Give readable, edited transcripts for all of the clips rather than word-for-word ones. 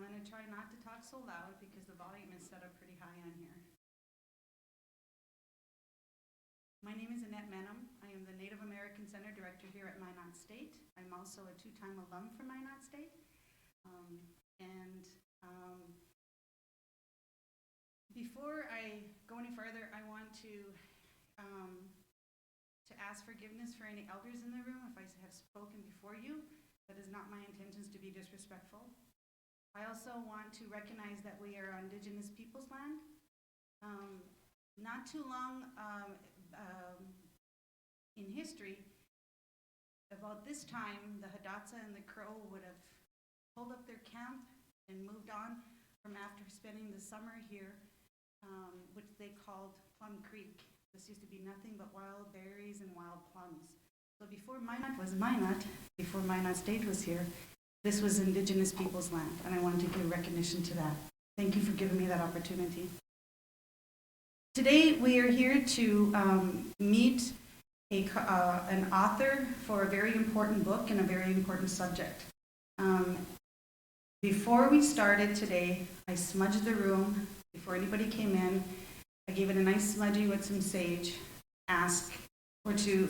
I'm going to try not to talk so loud because the volume is set up pretty high on here. My name is Annette Menham. I am the Native American Center Director here at Minot State. I'm also a two-time alum from Minot State. Before I go any further, I want to ask forgiveness for any elders in the room if I have spoken before you. That is not my intentions to be disrespectful. I also want to recognize that we are on Indigenous peoples' land. Not too long in history, about this time, the Hidatsa and the Crow would have pulled up their camp and moved on from after spending the summer here, which they called Plum Creek. This used to be nothing but wild berries and wild plums. So before Minot was Minot, before Minot State was here, this was Indigenous peoples' land, and I wanted to give recognition to that. Thank you for giving me that opportunity. Today we are here to meet an author for a very important book and a very important subject. Before we started today, I smudged the room before anybody came in. I gave it a nice smudging with some sage, asked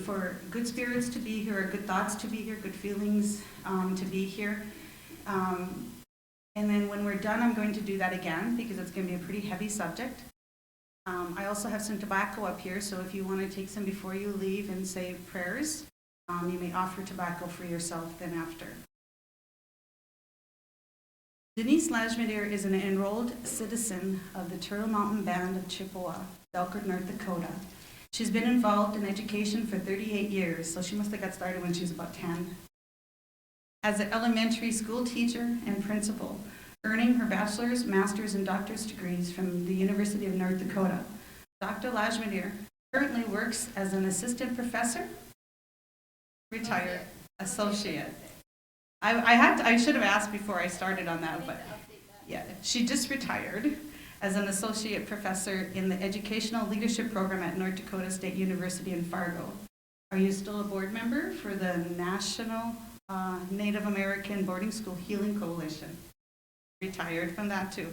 for good spirits to be here, good thoughts to be here, good feelings to be here. And then when we're done, I'm going to do that again because it's going to be a pretty heavy subject. I also have some tobacco up here, so if you want to take some before you leave and say prayers, you may offer tobacco for yourself then after. Denise Lajmeder is an enrolled citizen of the Turtle Mountain Band of Chippewa, Elkhart, North Dakota. She's been involved in education for 38 years, so she must have got started when she was about 10. As an elementary school teacher and principal, earning her bachelor's, master's, and doctor's degrees from the University of North Dakota. Dr. Lajmeder currently works as an assistant professor, retired, associate. I should have asked before I started on that, but yeah, she just retired as an associate professor in the Educational Leadership Program at North Dakota State University in Fargo. Are you still a board member for the National Native American Boarding School Healing Coalition? Retired from that too.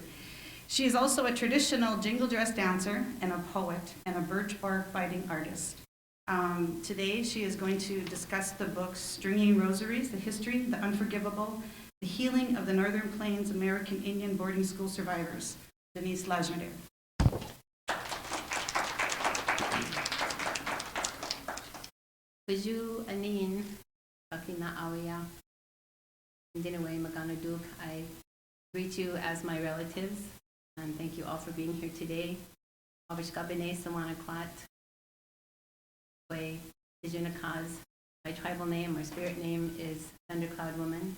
She is also a traditional jingle dress dancer and a poet and a birch bark biting artist. Today she is going to discuss the books Stringing Rosaries, The History, The Unforgivable, The Healing of the Northern Plains American Indian Boarding School Survivors. Denise Lajmeder. Baju anin akina awaya. Dinaway magana duk. I greet you as my relatives and thank you all for being here today. Abishkabene Samanakwat. Way Dijunakaz. My tribal name or spirit name is Thundercloud Woman.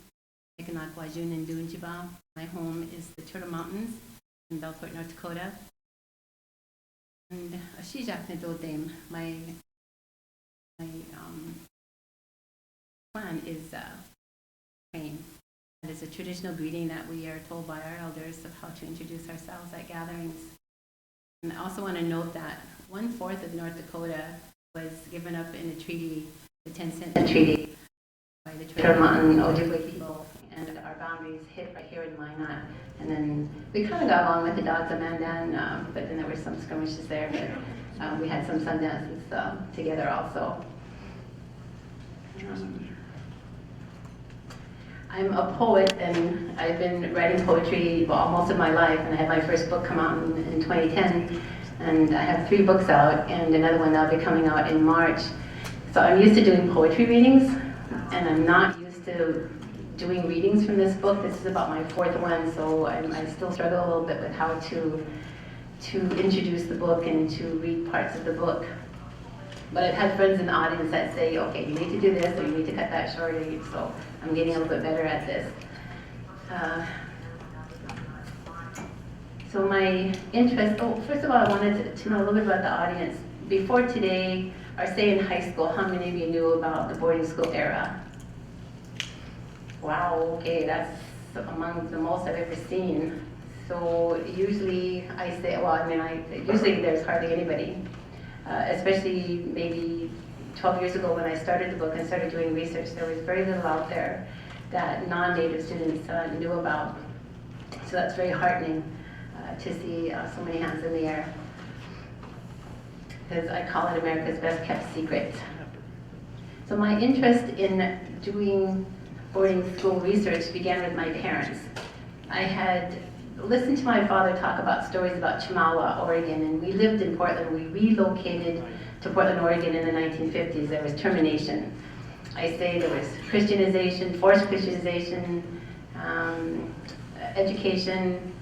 Ekanak Wajun and Dunjiba. My home is the Turtle Mountains in Belcourt, North Dakota. And Ashijak Nedodem, my clan is Crane. That is a traditional greeting that we are told by our elders of how to introduce ourselves at gatherings. And I also want to note that 1/4 of North Dakota was given up in a treaty, the 10-cent treaty, by the Turtle Mountain Ojibwe people, and our boundaries hit right here in Minot. And then we kind of got along with the Dodza Mandan, but then there were some skirmishes there, but we had some sundances together also. I'm a poet, and I've been writing poetry most of my life, and I had my first book come out in 2010, and I have 3 books out, and another one that'll be coming out in March. So I'm used to doing poetry readings, and I'm not used to doing readings from this book. This is about my 4th one, so I still struggle a little bit with how to introduce the book and to read parts of the book. But I've had friends in the audience that say, okay, you need to do this, or you need to cut that short, so I'm getting a little bit better at this. So my interest, first of all, I wanted to know a little bit about the audience. Before today, or say in high school, how many of you knew about the boarding school era? Wow, okay, that's among the most I've ever seen. So usually I say, usually there's hardly anybody. Especially maybe 12 years ago when I started the book and started doing research, there was very little out there that non-Native students knew about. So that's very heartening to see so many hands in the air. Because I call it America's best kept secret. So my interest in doing boarding school research began with my parents. I had listened to my father talk about stories about Chemawa, Oregon, and we lived in Portland. We relocated to Portland, Oregon in the 1950s. There was termination. I say there was Christianization, forced Christianization, education,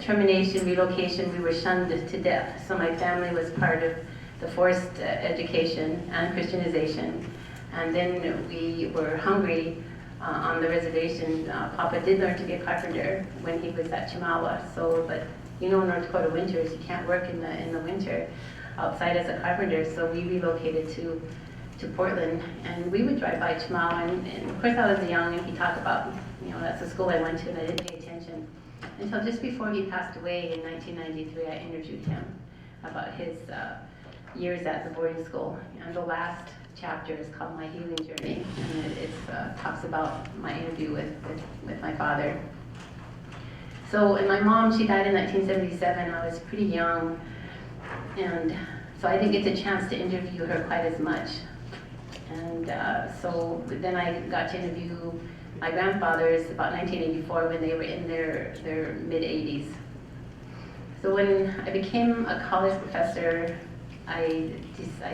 termination, relocation. We were shunned to death. So my family was part of the forced education and Christianization. And then we were hungry on the reservation. Papa did learn to be a carpenter when he was at Chemawa. So, but you know, North Dakota winters, you can't work in the winter outside as a carpenter. So we relocated to Portland, and we would drive by Chemawa. And of course, I was young, and he talked about, you know, that's the school I went to, and I didn't pay attention until just before he passed away in 1993. I interviewed him about his years at the boarding school, and the last chapter is called My Healing Journey, and it talks about my interview with my father. So, and my mom, she died in 1977. I was pretty young, and so I didn't get the chance to interview her quite as much. And so then I got to interview my grandfathers about 1984 when they were in their mid-80s. So when I became a college professor, I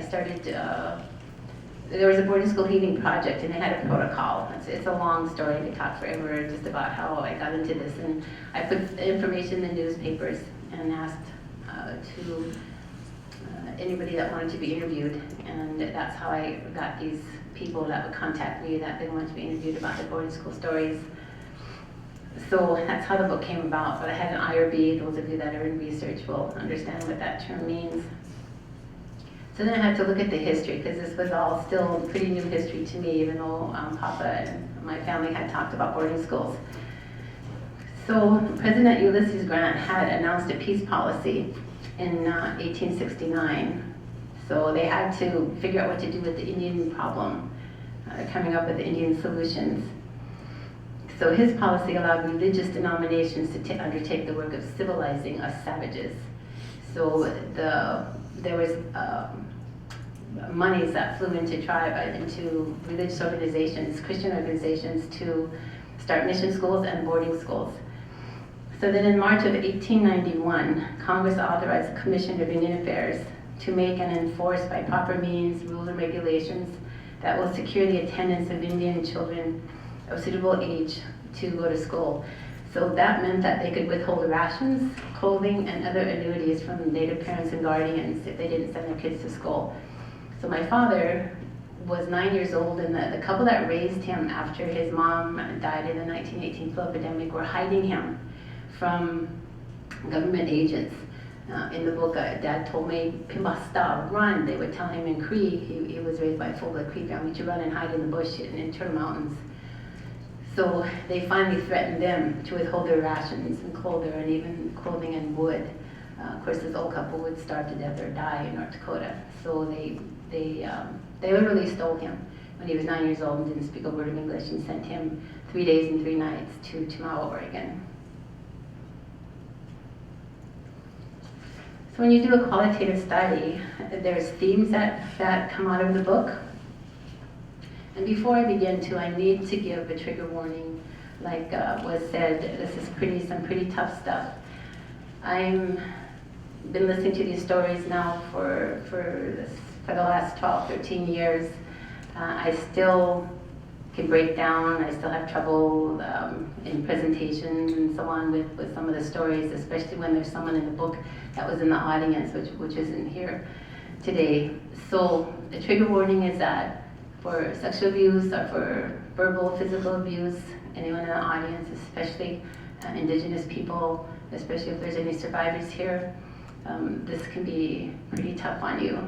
started, there was a boarding school heating project, and it had a protocol. It's a long story, we talk forever just about how I got into this. And I put information in the newspapers and asked to anybody that wanted to be interviewed. And that's how I got these people that would contact me that they wanted to be interviewed about their boarding school stories. So that's how the book came about. But I had an IRB. Those of you that are in research will understand what that term means. So then I had to look at the history, because this was all still pretty new history to me, even though Papa and my family had talked about boarding schools. So President Ulysses Grant had announced a peace policy in 1869. So they had to figure out what to do with the Indian problem, coming up with Indian solutions. So his policy allowed religious denominations to undertake the work of civilizing us savages. So there was monies that flew into into religious organizations, Christian organizations, to start mission schools and boarding schools. So then in March of 1891, Congress authorized the Commission of Indian Affairs to make and enforce by proper means rules and regulations that will secure the attendance of Indian children of suitable age to go to school. So that meant that they could withhold rations, clothing, and other annuities from Native parents and guardians if they didn't send their kids to school. So my father was 9 years old, and the couple that raised him after his mom died in the 1918 flu epidemic were hiding him from government agents. In the book, Dad told me, "Pimbasta, run." They would tell him in Cree, he was raised by a full-blood Cree family, to run and hide in the bush in Turtle Mountains. So they finally threatened them to withhold their rations and clothing and wood. Of course, this old couple would starve to death or die in North Dakota. So they literally stole him when he was 9 years old and didn't speak a word of English, and sent him 3 days and 3 nights to Chemawa, Oregon. So when you do a qualitative study, there's themes that come out of the book. And before I begin I need to give a trigger warning. Like was said, this is some pretty tough stuff. I've been listening to these stories now for the last 12, 13 years. I still can break down. I still have trouble in presentations and so on with some of the stories, especially when there's someone in the book that was in the audience, which isn't here today. So the trigger warning is that for sexual abuse or for verbal, physical abuse, anyone in the audience, especially Indigenous people, especially if there's any survivors here, this can be pretty tough on you.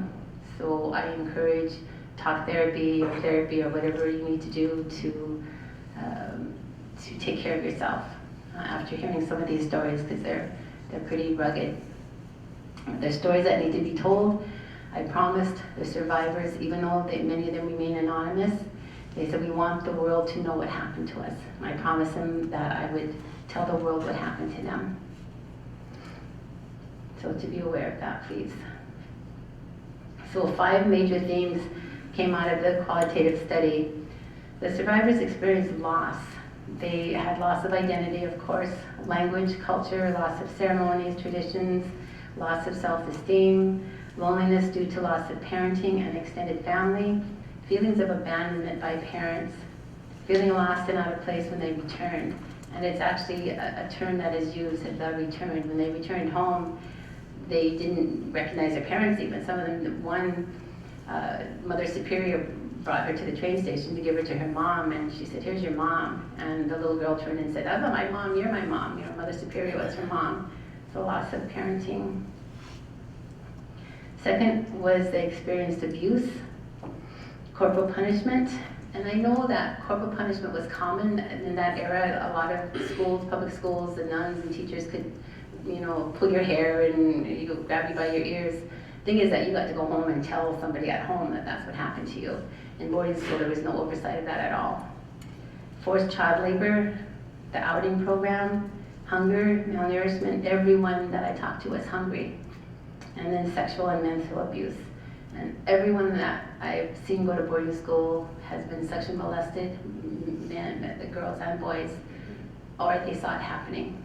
So I encourage talk therapy or whatever you need to do to take care of yourself after hearing some of these stories, because they're pretty rugged. They're stories that need to be told. I promised the survivors, even though many of them remain anonymous, they said, we want the world to know what happened to us. And I promised them that I would tell the world what happened to them. So to be aware of that, please. So 5 major themes came out of the qualitative study. The survivors experienced loss. They had loss of identity, of course, language, culture, loss of ceremonies, traditions, loss of self-esteem, loneliness due to loss of parenting and extended family, feelings of abandonment by parents, feeling lost and out of place when they returned. And it's actually a term that is used, the returned. When they returned home, they didn't recognize their parents even. Some of them, one Mother Superior brought her to the train station to give her to her mom, and she said, "Here's your mom." And the little girl turned and said, "That's not my mom, you're my mom." You know, Mother Superior was her mom. So loss of parenting. Second was they experienced abuse, corporal punishment. And I know that corporal punishment was common in that era. A lot of schools, public schools, the nuns and teachers could, you know, pull your hair and grab you by your ears. Thing is that you got to go home and tell somebody at home that that's what happened to you. In boarding school, there was no oversight of that at all. Forced child labor, the outing program, hunger, malnourishment. Everyone that I talked to was hungry. And then sexual and mental abuse. And everyone that I've seen go to boarding school has been sexually molested, men, the girls and boys, or they saw it happening.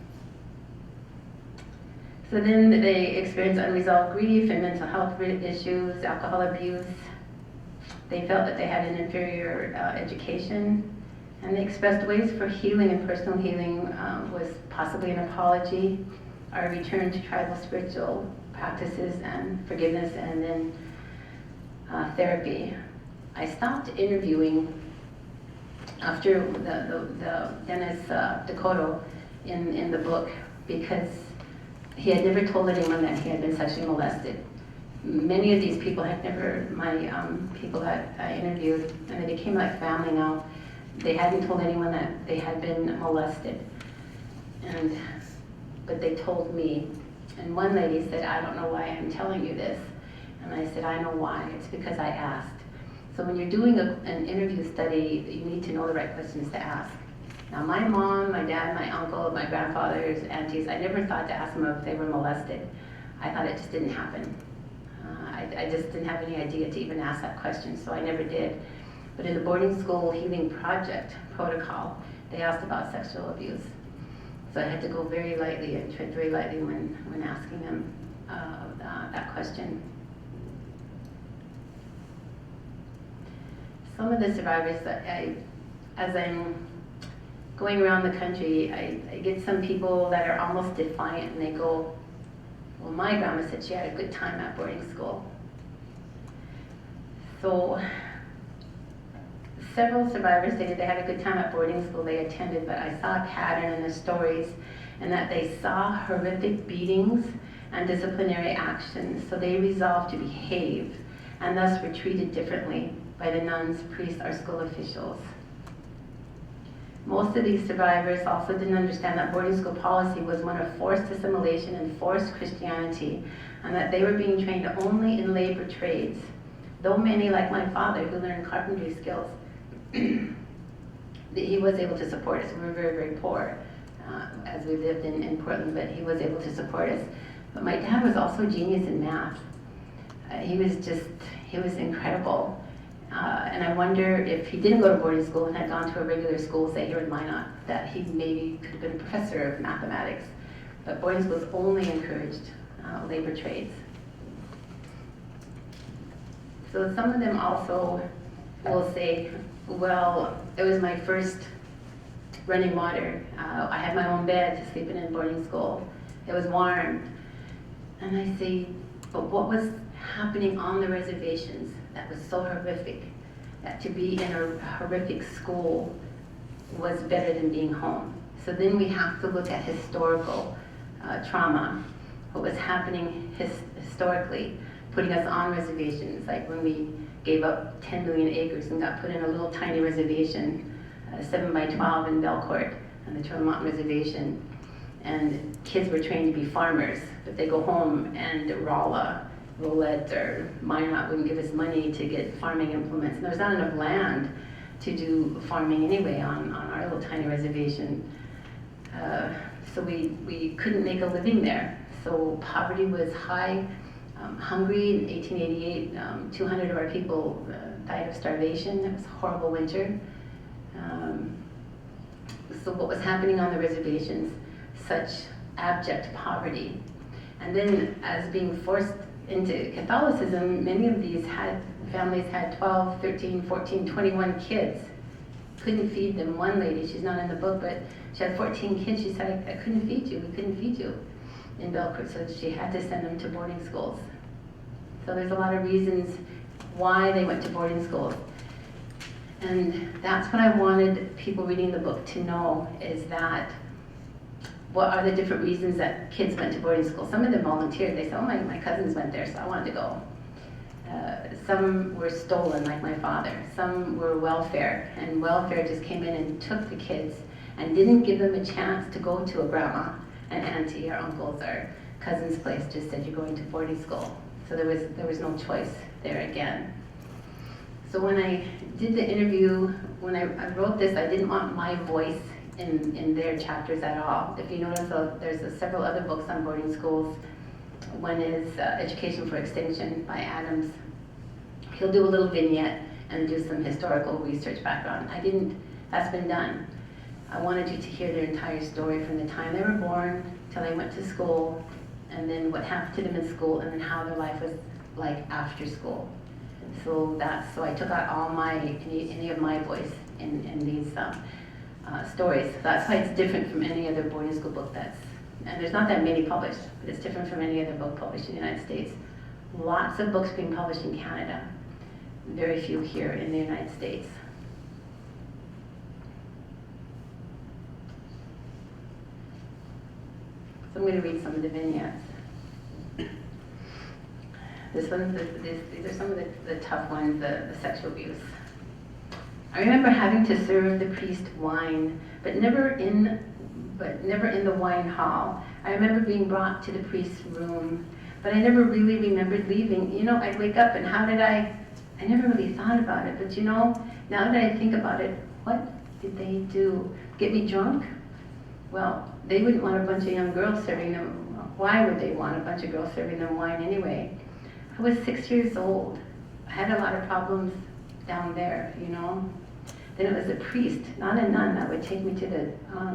So then they experienced unresolved grief and mental health issues, alcohol abuse. They felt that they had an inferior education, and they expressed ways for healing, and personal healing was possibly an apology, or a return to tribal spiritual practices and forgiveness, and then therapy. I stopped interviewing after the Dennis Dakota in the book because he had never told anyone that he had been sexually molested. Many of these people had never, my people that I interviewed, and they became like family now, they hadn't told anyone that they had been molested. But they told me. And one lady said, "I don't know why I'm telling you this." And I said, "I know why. It's because I asked." So when you're doing an interview study, you need to know the right questions to ask. Now my mom, my dad, my uncle, my grandfathers, aunties, I never thought to ask them if they were molested. I thought it just didn't happen. I just didn't have any idea to even ask that question, so I never did. But in the boarding school healing project protocol, they asked about sexual abuse. So I had to go very lightly and tread very lightly when asking them that question. Some of the survivors that as I'm going around the country, I get some people that are almost defiant, and they go, "Well, my grandma said she had a good time at boarding school." So several survivors stated they had a good time at boarding school they attended, but I saw a pattern in the stories, and that they saw horrific beatings and disciplinary actions, so they resolved to behave, and thus were treated differently by the nuns, priests, or school officials. Most of these survivors also didn't understand that boarding school policy was one of forced assimilation and forced Christianity, and that they were being trained only in labor trades. Though many, like my father, who learned carpentry skills, he was able to support us. We were very, very poor as we lived in Portland, but he was able to support us. But my dad was also a genius in math. He was incredible. And I wonder if he didn't go to boarding school and had gone to a regular school, say here in Minot, that he maybe could have been a professor of mathematics. But boarding schools only encouraged labor trades. So some of them also will say, "Well, it was my first running water. I had my own bed to sleep in boarding school. It was warm." And I say, "But what was happening on the reservations that was so horrific, that to be in a horrific school was better than being home?" So then we have to look at historical trauma, what was happening historically, putting us on reservations, like when we gave up 10 million acres and got put in a little tiny reservation, 7 by 12 in Belcourt on the Turtle Mountain Reservation. And kids were trained to be farmers, but they go home and Rolla, Rolette, or Minot wouldn't give us money to get farming implements. And there's not enough land to do farming anyway on our little tiny reservation. So we couldn't make a living there. So poverty was high. Hungry in 1888, 200 of our people died of starvation. It was a horrible winter. So what was happening on the reservations? Such abject poverty. And then as being forced into Catholicism, many of these families had 12, 13, 14, 21 kids. Couldn't feed them. One lady, she's not in the book, but she had 14 kids. She said, I couldn't feed you. We couldn't feed you in Belcourt. So she had to send them to boarding schools. So there's a lot of reasons why they went to boarding schools. And that's what I wanted people reading the book to know, is that what are the different reasons that kids went to boarding school. Some of them volunteered. They said, oh, my cousins went there, so I wanted to go. Some were stolen, like my father. Some were welfare, and welfare just came in and took the kids and didn't give them a chance to go to a grandma, an auntie, or uncle's, or cousin's place. Just said, you're going to boarding school. So there was no choice there again. So when I did the interview, when I wrote this, I didn't want my voice in their chapters at all. If you notice, there's several other books on boarding schools. One is Education for Extinction by Adams. He'll do a little vignette and do some historical research background. That's been done. I wanted you to hear their entire story from the time they were born till they went to school, and then what happened to them in school, and then how their life was like after school. So I took out any of my voice in these stories. That's why it's different from any other boarding school book and there's not that many published, but it's different from any other book published in the United States. Lots of books being published in Canada, very few here in the United States. So I'm going to read some of the vignettes. These are some of the tough ones, the sexual abuse. I remember having to serve the priest wine, but never in the wine hall. I remember being brought to the priest's room, but I never really remembered leaving. You know, I'd wake up and I never really thought about it, but you know, now that I think about it, what did they do? Get me drunk? Well, they wouldn't want a bunch of young girls serving them. Why would they want a bunch of girls serving them wine anyway? I was 6 years old. I had a lot of problems down there, you know. Then it was a priest, not a nun, that would take me to the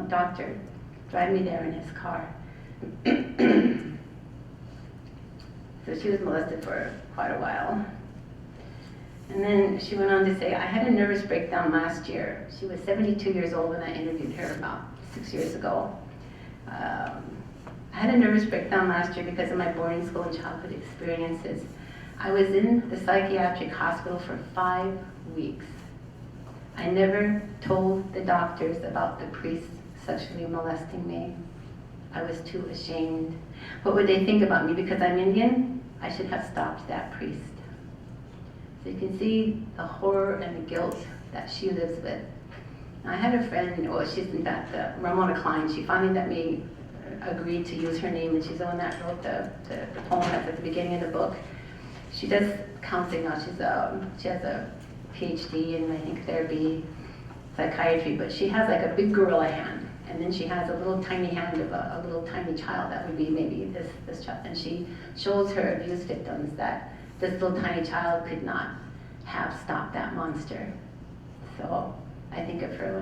doctor, drive me there in his car. So she was molested for quite a while. And then she went on to say, I had a nervous breakdown last year. She was 72 years old when I interviewed her about 6 years ago. I had a nervous breakdown last year because of my boarding school and childhood experiences. I was in the psychiatric hospital for 5 weeks. I never told the doctors about the priest sexually molesting me. I was too ashamed. What would they think about me? Because I'm Indian, I should have stopped that priest. So you can see the horror and the guilt that she lives with. I had a friend, well, she's in fact Ramona Klein. She finally let me agree to use her name, and she's the one that wrote the poem that's at the beginning of the book. She does counseling now. She has a PhD in, I think, therapy, psychiatry, but she has like a big gorilla hand, and then she has a little tiny hand of a little tiny child that would be maybe this child, and she shows her abuse victims that this little tiny child could not have stopped that monster. So I think of her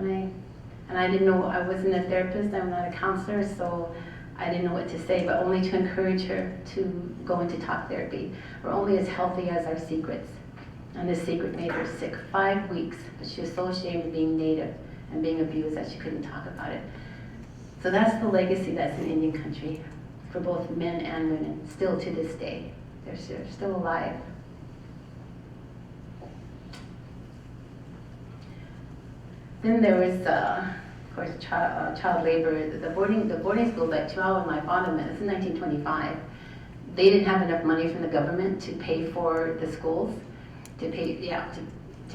and I didn't know, I wasn't a therapist, I'm not a counselor, so I didn't know what to say, but only to encourage her to go into talk therapy. We're only as healthy as our secrets. And this secret made her sick 5 weeks, but she was so ashamed of being Native and being abused that she couldn't talk about it. So that's the legacy that's in Indian country for both men and women, still to this day. They're still alive. Then there was, of course, child labor. The boarding school that Chihuahua and my father met, this is 1925. They didn't have enough money from the government to pay for the schools, to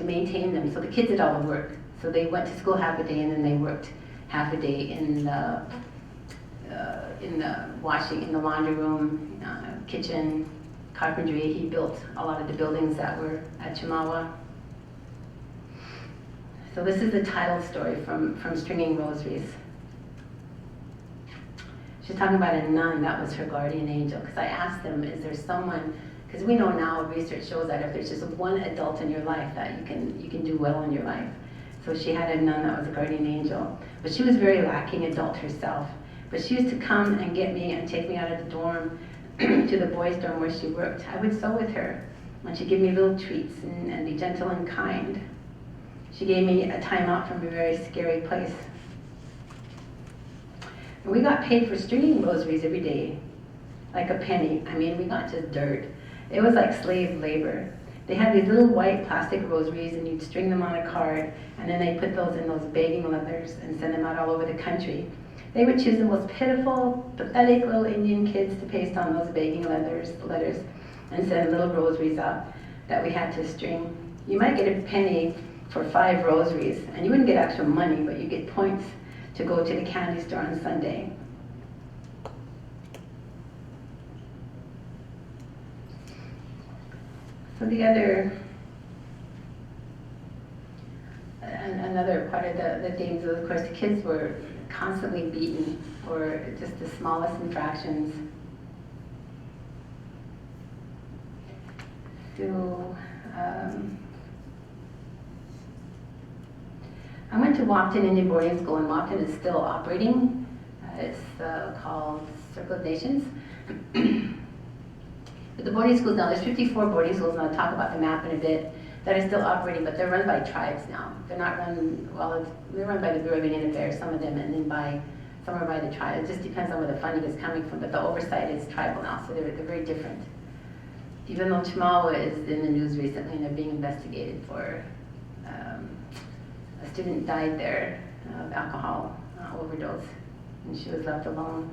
maintain them. So the kids did all the work. So they went to school half a day and then they worked half a day in the washing, in the laundry room, kitchen, carpentry. He built a lot of the buildings that were at Chihuahua. So this is the title story from Stringing Rosaries. She's talking about a nun that was her guardian angel. Because I asked them, is there someone, because we know now research shows that if there's just one adult in your life that you can do well in your life. So she had a nun that was a guardian angel. But she was very lacking adult herself. But she used to come and get me and take me out of the dorm to the boys' dorm where she worked. I would sew with her. And she'd give me little treats and be gentle and kind. She gave me a time out from a very scary place. And we got paid for stringing rosaries every day, like a penny. I mean, we got just dirt. It was like slave labor. They had these little white plastic rosaries, and you'd string them on a card, and then they put those in those begging leathers and send them out all over the country. They would choose the most pitiful, pathetic little Indian kids to paste on those begging letters, and send little rosaries out that we had to string. You might get a penny for 5 rosaries, and you wouldn't get actual money, but you get points to go to the candy store on Sunday. So another part of the themes was, of course, the kids were constantly beaten for just the smallest infractions. So, I went to Wapton Indian Boarding School, and Wapton is still operating. It's called Circle of Nations. But the boarding schools now, there's 54 boarding schools, and I'll talk about the map in a bit, that are still operating, but they're run by tribes now. They're not run, well, they're run by the Bureau of Indian Affairs, some of them, and then some are by the tribe. It just depends on where the funding is coming from, but the oversight is tribal now, so they're very different. Even though Chimawa is in the news recently, and they're being investigated for a student died there of alcohol overdose, and she was left alone.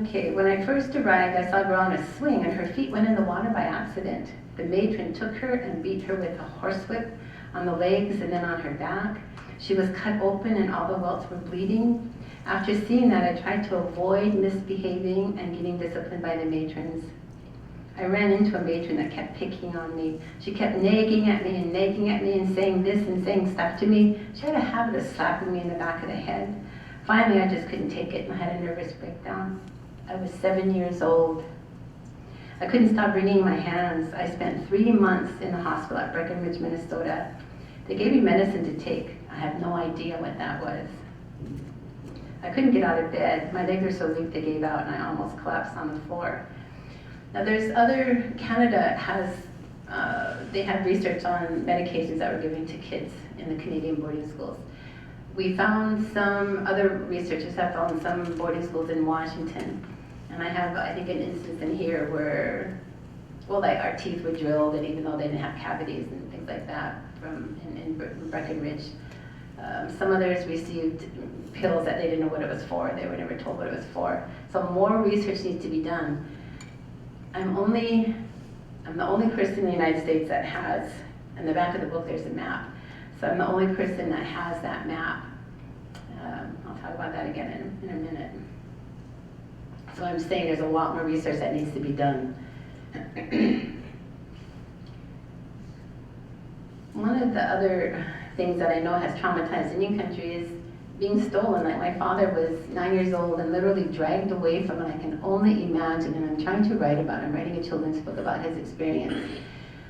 Okay, when I first arrived, I saw a girl on a swing, and her feet went in the water by accident. The matron took her and beat her with a horsewhip on the legs and then on her back. She was cut open, and all the welts were bleeding. After seeing that, I tried to avoid misbehaving and getting disciplined by the matrons. I ran into a matron that kept picking on me. She kept nagging at me and saying this and saying stuff to me. She had a habit of slapping me in the back of the head. Finally, I just couldn't take it, and I had a nervous breakdown. I was 7 years old. I couldn't stop wringing my hands. I spent 3 months in the hospital at Breckenridge, Minnesota. They gave me medicine to take. I have no idea what that was. I couldn't get out of bed. My legs were so weak they gave out, and I almost collapsed on the floor. Now Canada has, they have research on medications that were given to kids in the Canadian boarding schools. We found other researchers have found some boarding schools in Washington. And I have, I think, an instance in here where, well, like our teeth were drilled, and even though they didn't have cavities and things like that in Breckenridge. Some others received pills that they didn't know what it was for. They were never told what it was for. So more research needs to be done. I'm the only person in the United States that has, in the back of the book there's a map. So I'm the only person that has that map. I'll talk about that again in a minute. So I'm saying there's a lot more research that needs to be done. One of the other things that I know has traumatized Indian country is being stolen. Like my father was 9 years old and literally dragged away from it. I can only imagine, and I'm trying to write about it. I'm writing a children's book about his experience.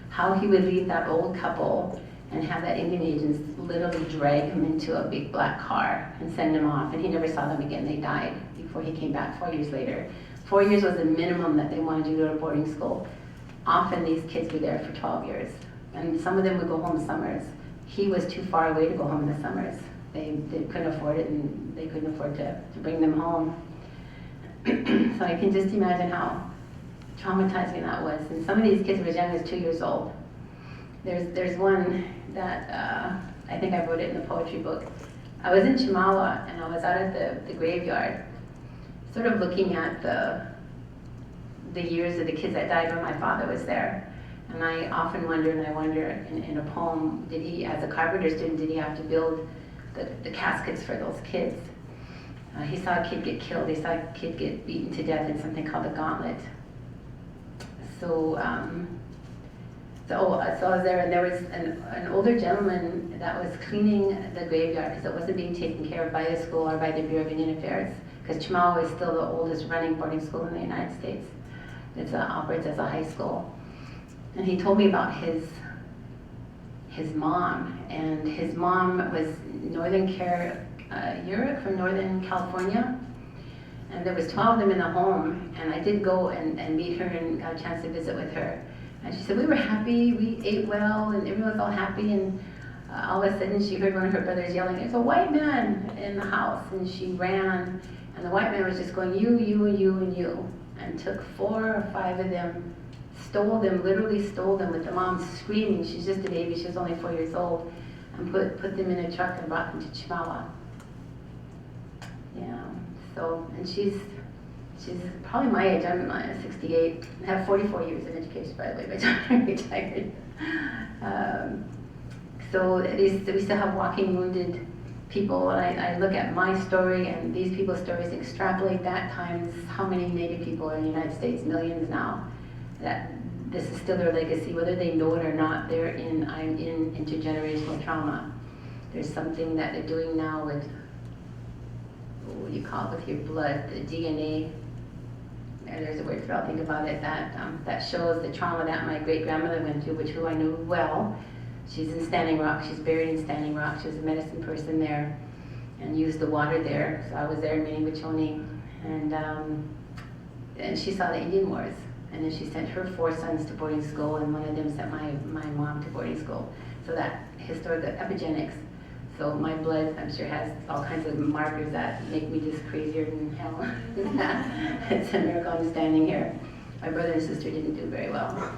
How he would leave that old couple and have that Indian agents literally drag him into a big black car and send him off. And he never saw them again. They died before he came back 4 years later. 4 years was the minimum that they wanted you to go to boarding school. Often these kids were there for 12 years. And some of them would go home summers. He was too far away to go home in the summers. They couldn't afford it, and they couldn't afford to bring them home. So I can just imagine how traumatizing that was. And some of these kids were as young as 2 years old. There's one that I think I wrote it in the poetry book. I was in Chimawa, and I was out at the graveyard, sort of looking at the years of the kids that died when my father was there. And I often wonder, in a poem, did he, as a carpenter student, did he have to build the caskets for those kids? He saw a kid get killed. He saw a kid get beaten to death in something called the gauntlet. So I was there, and there was an older gentleman that was cleaning the graveyard because it wasn't being taken care of by the school or by the Bureau of Indian Affairs, because Chimawa is still the oldest running boarding school in the United States. It operates as a high school. And he told me about his mom, and his mom was Europe, from Northern California, and there was 12 of them in the home, and I did go and meet her and got a chance to visit with her. And she said, we were happy, we ate well, and everyone was all happy, and all of a sudden she heard one of her brothers yelling, there's a white man in the house, and she ran, and the white man was just going, you, you, and you, and you, and took 4 or 5 of them, stole them, literally stole them, with the mom screaming, she's just a baby, she was only 4 years old, and put them in a truck and brought them to Chimawa. Yeah, so, and she's probably my age, I'm 68, I have 44 years of education, by the way, by the time I'm retired. So we still have walking wounded people, and I look at my story and these people's stories, extrapolate that times how many Native people are in the United States, millions now, that this is still their legacy, whether they know it or not, I'm in intergenerational trauma. There's something that they're doing now with, what do you call it, with your blood, the DNA. There's a word for it, I'll think about it, that shows the trauma that my great-grandmother went through, who I knew well. She's in Standing Rock, she's buried in Standing Rock. She was a medicine person there and used the water there. So I was there in Minnewachuny, and she saw the Indian Wars. And then she sent her 4 sons to boarding school, and one of them sent my mom to boarding school. So that historical epigenetics. So my blood, I'm sure, has all kinds of markers that make me just crazier than hell. It's a miracle I'm standing here. My brother and sister didn't do very well.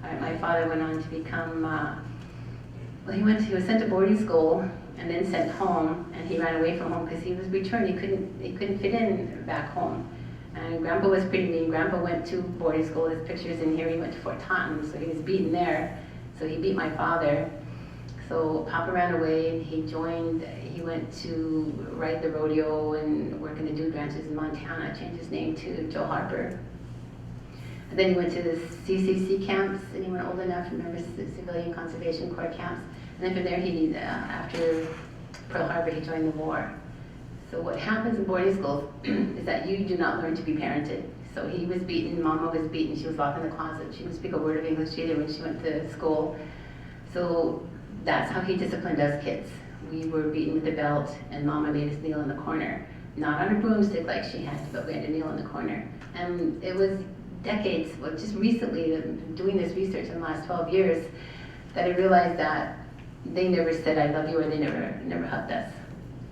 My father went on to become, he was sent to boarding school and then sent home, and he ran away from home because he was returned. He couldn't fit in back home. And Grandpa was pretty mean. Grandpa went to boarding school. His picture's in here. He went to Fort Taunton, so he was beaten there. So he beat my father. So Papa ran away. He went to ride the rodeo and work in the dude ranches in Montana, changed his name to Joe Harper. And then he went to the CCC camps, anyone old enough to remember Civilian Conservation Corps camps. And then from there, after Pearl Harbor, he joined the war. So what happens in boarding schools is that you do not learn to be parented. So he was beaten, Mama was beaten, she was locked in the closet. She didn't speak a word of English either when she went to school. So that's how he disciplined us kids. We were beaten with a belt, and Mama made us kneel in the corner. Not on a broomstick like she had to, but we had to kneel in the corner. And it was decades, well, just recently, doing this research in the last 12 years, that I realized that they never said I love you, or they never hugged us.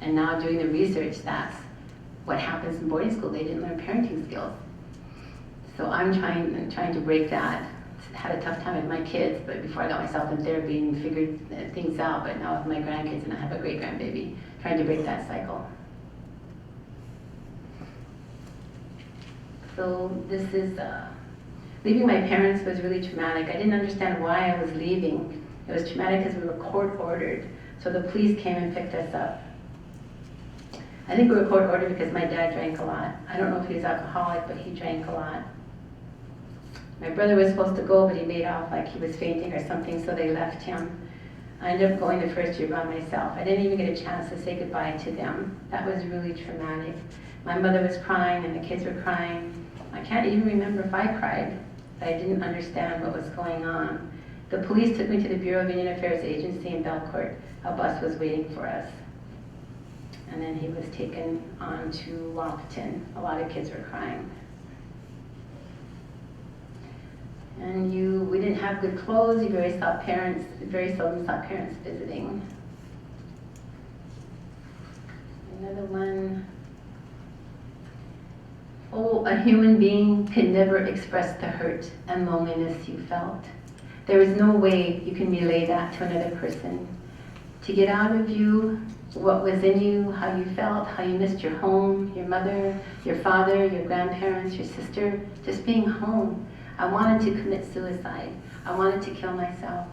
And now doing the research, that's what happens in boarding school. They didn't learn parenting skills. So I'm trying to break that. Had a tough time with my kids, but before I got myself in therapy and figured things out, but now with my grandkids, and I have a great-grandbaby, trying to break that cycle. So this is, leaving my parents was really traumatic. I didn't understand why I was leaving. It was traumatic because we were court-ordered. So the police came and picked us up. I think we were court-ordered because my dad drank a lot. I don't know if he was alcoholic, but he drank a lot. My brother was supposed to go, but he made off like he was fainting or something, so they left him. I ended up going the first year by myself. I didn't even get a chance to say goodbye to them. That was really traumatic. My mother was crying and the kids were crying. I can't even remember if I cried. I didn't understand what was going on. The police took me to the Bureau of Indian Affairs Agency in Belcourt. A bus was waiting for us. And then he was taken on to Wapaton. A lot of kids were crying. And we didn't have good clothes. You very seldom saw parents visiting. Another one. Oh, a human being can never express the hurt and loneliness you felt. There is no way you can relay that to another person. To get out of you what was in you, how you felt, how you missed your home, your mother, your father, your grandparents, your sister, just being home. I wanted to commit suicide. I wanted to kill myself.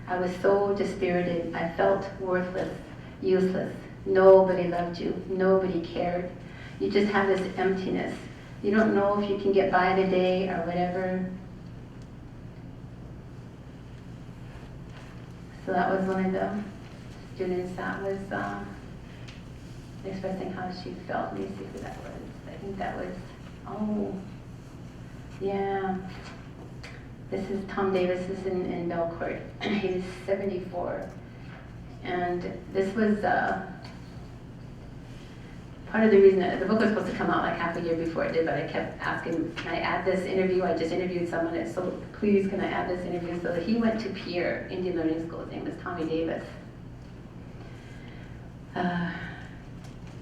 I was so dispirited. I felt worthless, useless. Nobody loved you. Nobody cared. You just have this emptiness. You don't know if you can get by the day or whatever. So that was one of the students that was expressing how she felt. Let me see who that was. think that was, oh, yeah. This is Tom Davis, this is in Belcourt. He was 74. And this was part of the reason that the book was supposed to come out like half a year before it did, but I kept asking, can I add this interview? I just interviewed someone, so please can I add this interview? So he went to Pierre Indian Learning School. His name was Tommy Davis.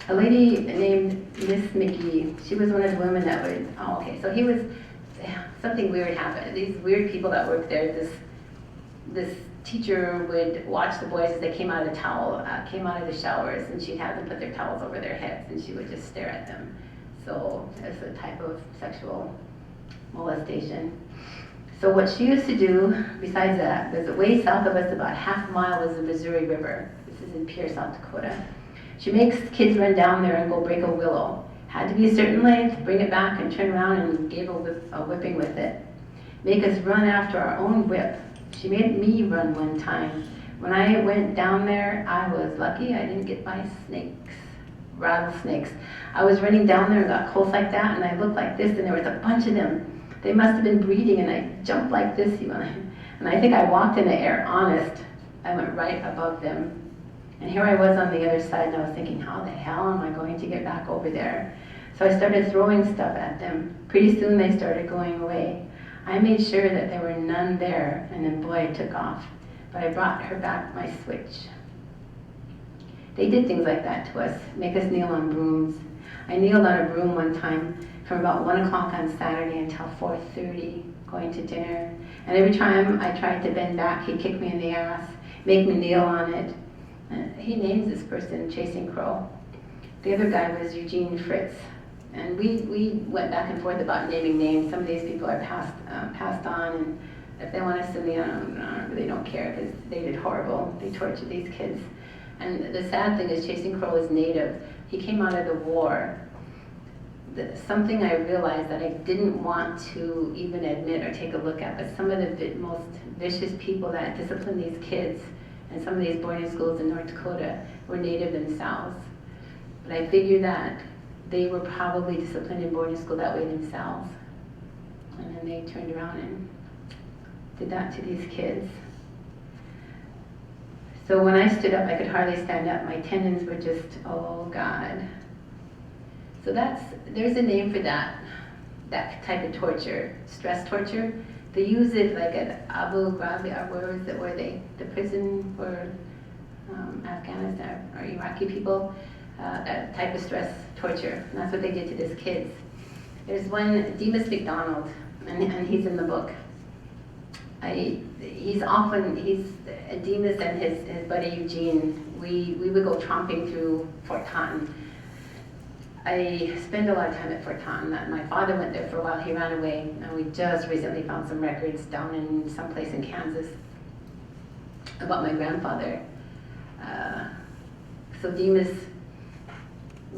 A lady named Miss McGee, she was one of the women that would, oh, okay, so he was, something weird happened. These weird people that worked there, this teacher would watch the boys as they came out of the showers, and she'd have them put their towels over their heads, and she would just stare at them. So it's a type of sexual molestation. So what she used to do, besides that, was way south of us, about half a mile, was the Missouri River. This is in Pierre, South Dakota. She makes kids run down there and go break a willow. Had to be a certain length, bring it back and turn around and gave a whipping with it. Make us run after our own whip. She made me run one time. When I went down there, I was lucky I didn't get by snakes, rattlesnakes. I was running down there and got close like that, and I looked like this, and there was a bunch of them. They must have been breeding, and I jumped like this, and I think I walked in the air, honest. I went right above them. And here I was on the other side, and I was thinking, how the hell am I going to get back over there? So I started throwing stuff at them. Pretty soon they started going away. I made sure that there were none there, and then boy, it took off. But I brought her back my switch. They did things like that to us, make us kneel on brooms. I kneeled on a broom one time from about 1 o'clock on Saturday until 4:30, going to dinner. And every time I tried to bend back, he'd kick me in the ass, make me kneel on it. He names this person Chasing Crow. The other guy was Eugene Fritz. And we went back and forth about naming names. Some of these people are passed on, and if they want us to kneel, they don't care, because they did horrible. They tortured these kids. And the sad thing is Chasing Crow is Native. He came out of the war. Something I realized that I didn't want to even admit or take a look at, but some of the most vicious people that discipline these kids and some of these boarding schools in North Dakota were Native themselves. But I figured that they were probably disciplined in boarding school that way themselves. And then they turned around and did that to these kids. So when I stood up, I could hardly stand up. My tendons were just, oh God. So there's a name for that type of torture, stress torture. They use it like at Abu Ghraib, where the prison for Afghanistan or Iraqi people, that type of stress torture. And that's what they did to these kids. There's one, Demas McDonald, and he's in the book. Demas and his buddy Eugene, we would go tromping through Fort Taunton. I spent a lot of time at Fort Taunton. My father went there for a while. He ran away, and we just recently found some records down in some place in Kansas about my grandfather. So Demas,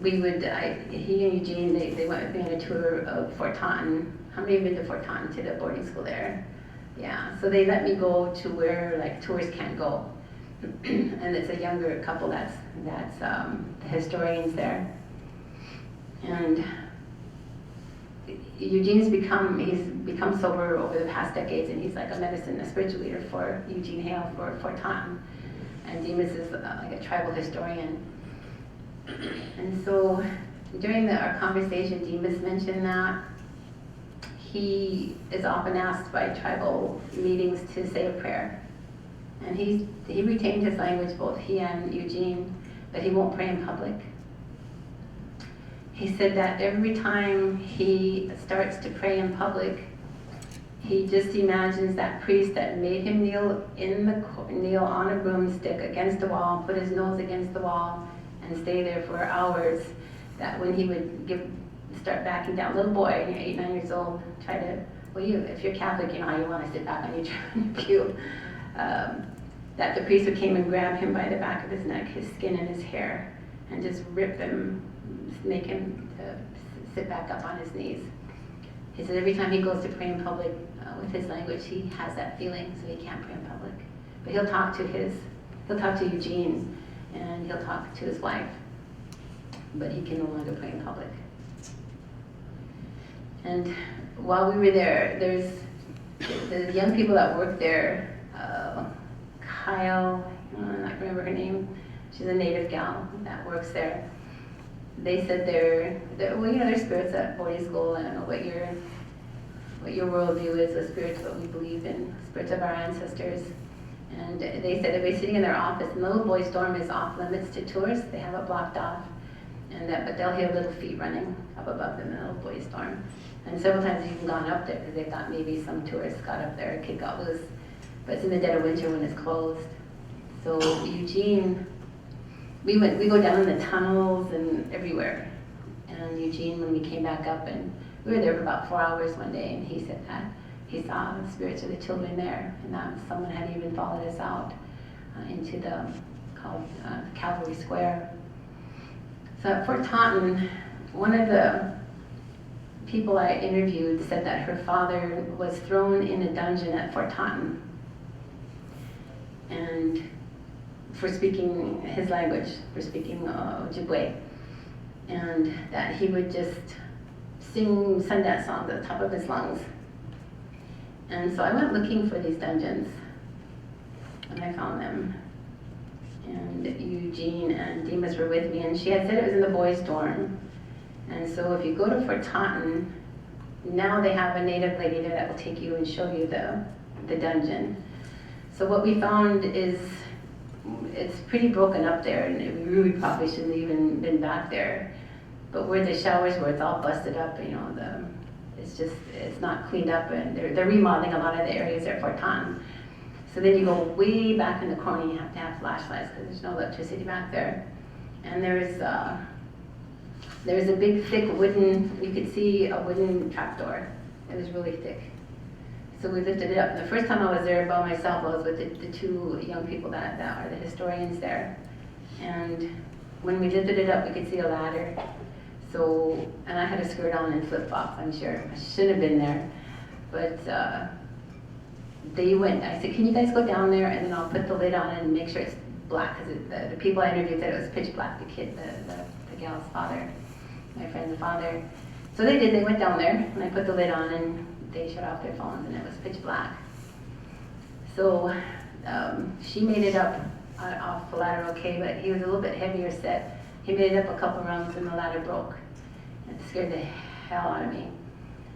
he and Eugene, they went with me on a tour of Fort Taunton. How many have been to Fort Taunton, to the boarding school there? Yeah, so they let me go to where like tourists can't go. And it's a younger couple that's the historians there. And Eugene's become sober over the past decades, and he's like a spiritual leader for Eugene Hale for Fort Taunton. And Demas is like a tribal historian. And so during our conversation, Demas mentioned that he is often asked by tribal meetings to say a prayer. And he retained his language, both he and Eugene, but he won't pray in public. He said that every time he starts to pray in public, he just imagines that priest that made him kneel on a broomstick against the wall, put his nose against the wall, and stay there for hours. That when he would start backing down, little boy, 8, 9 years old, try to, if you're Catholic, you know how you want to sit back on your pew. That the priest would came and grab him by the back of his neck, his skin and his hair, and just rip him, make him sit back up on his knees. He said every time he goes to pray in public with his language, he has that feeling, so he can't pray in public. But he'll talk to Eugene, and he'll talk to his wife, but he can no longer pray in public. And while we were there, there's the young people that work there, Kyle, I can't remember her name, she's a native gal that works there. They said well, you know, they're spirits at boarding school. I don't know what your worldview is with spirits, what we believe in, spirits of our ancestors. And they said they'd be sitting in their office, and the little boys' dorm is off limits to tourists. They have it blocked off, but they'll hear little feet running up above them in the little boys' dorm. And several times they've even gone up there because they thought maybe some tourists got up there, a kid got loose. But it's in the dead of winter when it's closed. So Eugene, we go down in the tunnels and everywhere. And Eugene, when we came back up, and we were there for about 4 hours one day, and he said that he saw the spirits of the children there, and that someone had even followed us out into called Calvary Square. So at Fort Taunton, one of the people I interviewed said that her father was thrown in a dungeon at Fort Taunton, and for speaking his language, for speaking Ojibwe, and that he would just sing Sundance songs at the top of his lungs. And so I went looking for these dungeons, and I found them. And Eugene and Demas were with me, and she had said it was in the boys' dorm. And so if you go to Fort Taunton, now they have a native lady there that will take you and show you the dungeon. So what we found is it's pretty broken up there, and we really probably shouldn't even been back there. But where the showers were, it's all busted up, you know, it's not cleaned up, and they're remodeling a lot of the areas there at Fort Taunton. So then you go way back in the corner, you have to have flashlights because there's no electricity back there. And there's a big thick wooden, you could see a wooden trapdoor. It was really thick. So we lifted it up. And the first time I was there by myself, I was with the two young people that are the historians there. And when we lifted it up, we could see a ladder. So, and I had a skirt on and flip-flops, I'm sure. I shouldn't have been there. But they went, I said, can you guys go down there, and then I'll put the lid on it and make sure it's black, because the people I interviewed said it was pitch black, the gal's father, my friend's father. So they did, they went down there, and I put the lid on, and they shut off their phones, and it was pitch black. So she made it up off the ladder okay, but he was a little bit heavier set. He made it up a couple rounds, and the ladder broke. It scared the hell out of me.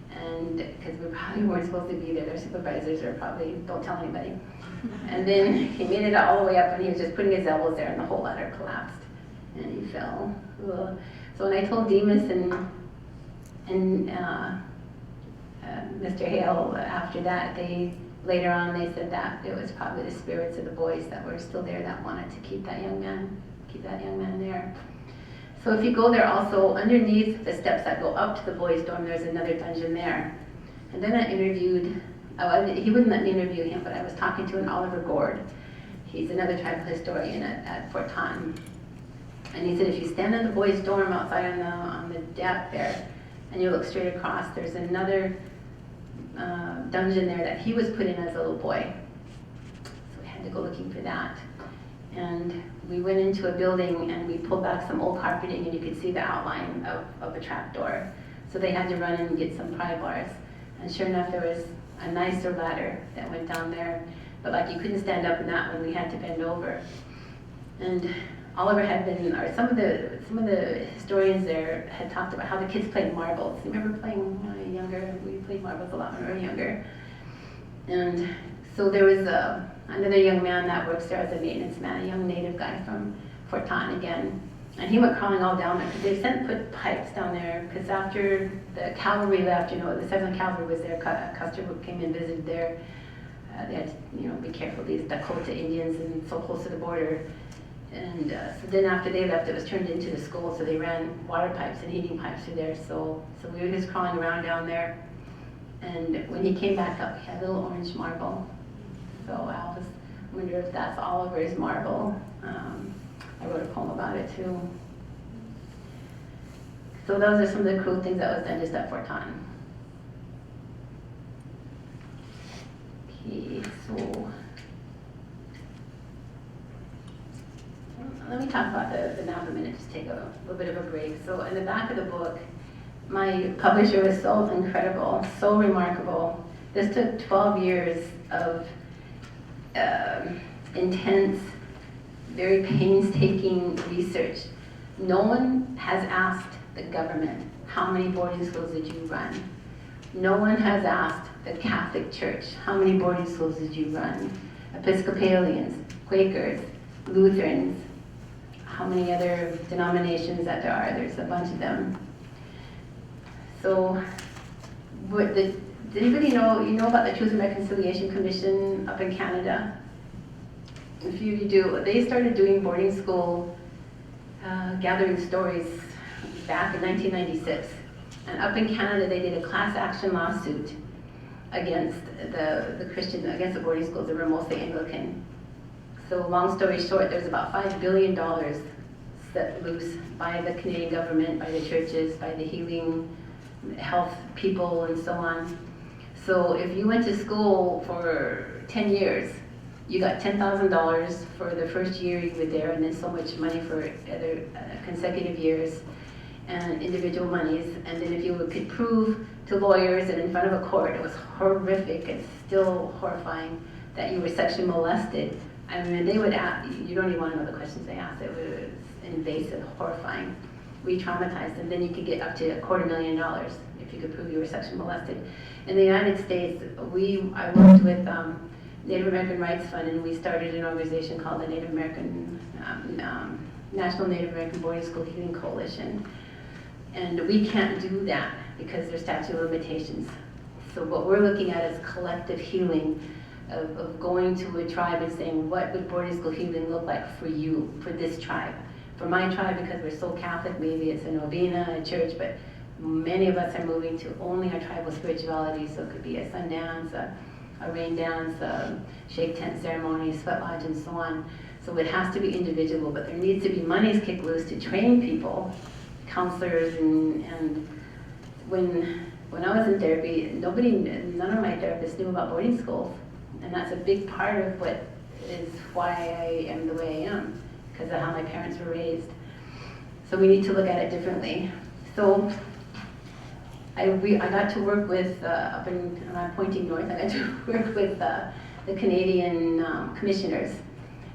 And because we probably weren't supposed to be there, their supervisors are probably, don't tell anybody. And then he made it all the way up, and he was just putting his elbows there, and the whole ladder collapsed, and he fell. Ugh. So when I told Demas and Mr. Hale after that, later on they said that it was probably the spirits of the boys that were still there that wanted to keep that young man there. So if you go there also, underneath the steps that go up to the boys' dorm, there's another dungeon there. And then I interviewed, he wouldn't let me interview him, but I was talking to an Oliver Gord. He's another tribal historian at Fort Taunton. And he said, if you stand in the boys' dorm outside on the deck there, and you look straight across, there's another dungeon there that he was put in as a little boy. So we had to go looking for that. And we went into a building, and we pulled back some old carpeting, and you could see the outline of a trapdoor. So they had to run and get some pry bars. And sure enough, there was a nicer ladder that went down there. But like you couldn't stand up in that one, we had to bend over. And Oliver had been, or some of the historians there had talked about how the kids played marbles. You remember playing when we were younger? We played marbles a lot when we were younger. And so there was another young man that works there as a maintenance man, a young native guy from Fort Taunton again. And he went crawling all down there because they put pipes down there because after the cavalry left, you know, the 7th Cavalry was there, Custer came and visited there. They had to, you know, be careful, these Dakota Indians and so close to the border. And so then after they left, it was turned into the school, so they ran water pipes and heating pipes through there. So we were just crawling around down there. And when he came back up, he had a little orange marble. So I always wonder if that's Oliver's marble. I wrote a poem about it too. So those are some of the cool things that was done just at Fort Taunton. Okay, so let me talk about the map a minute, just take a little bit of a break. So in the back of the book, My publisher was so incredible, so remarkable. This took 12 years of intense, very painstaking research. No one has asked the government, how many boarding schools did you run? No one has asked the Catholic Church, how many boarding schools did you run? Episcopalians, Quakers, Lutherans, how many other denominations that there are. There's a bunch of them. So, did anybody know, you know about the Truth and Reconciliation Commission up in Canada? If you do, they started doing boarding school gathering stories back in 1996. And up in Canada, they did a class action lawsuit against the Christian, against the boarding schools that were mostly Anglican. So long story short, there's about $5 billion set loose by the Canadian government, by the churches, by the healing health people, and so on. So if you went to school for 10 years, you got $10,000 for the first year you were there, and then so much money for other consecutive years, and individual monies. And then if you could prove to lawyers and in front of a court, it was horrific, it's still horrifying, that you were sexually molested. I mean, they would ask, you don't even want to know the questions they asked. It was invasive, horrifying, re-traumatized, and then you could get up to $250,000 if you could prove you were sexually molested. In the United States, I worked with Native American Rights Fund, and we started an organization called the Native American National Native American Boarding School Healing Coalition. And we can't do that because there's statute of limitations. So what we're looking at is collective healing of going to a tribe and saying, what would boarding school healing look like for you, for this tribe? For my tribe, because we're so Catholic, maybe it's a novena, a church, but many of us are moving to only our tribal spirituality, so it could be a sun dance, a rain dance, a shake tent ceremony, sweat lodge, and so on. So it has to be individual, but there needs to be monies kicked loose to train people, counselors, and when I was in therapy, none of my therapists knew about boarding schools. And that's a big part of what is why I am the way I am, because of how my parents were raised. So we need to look at it differently. So I got to work with, I'm pointing north, I got to work with the Canadian commissioners,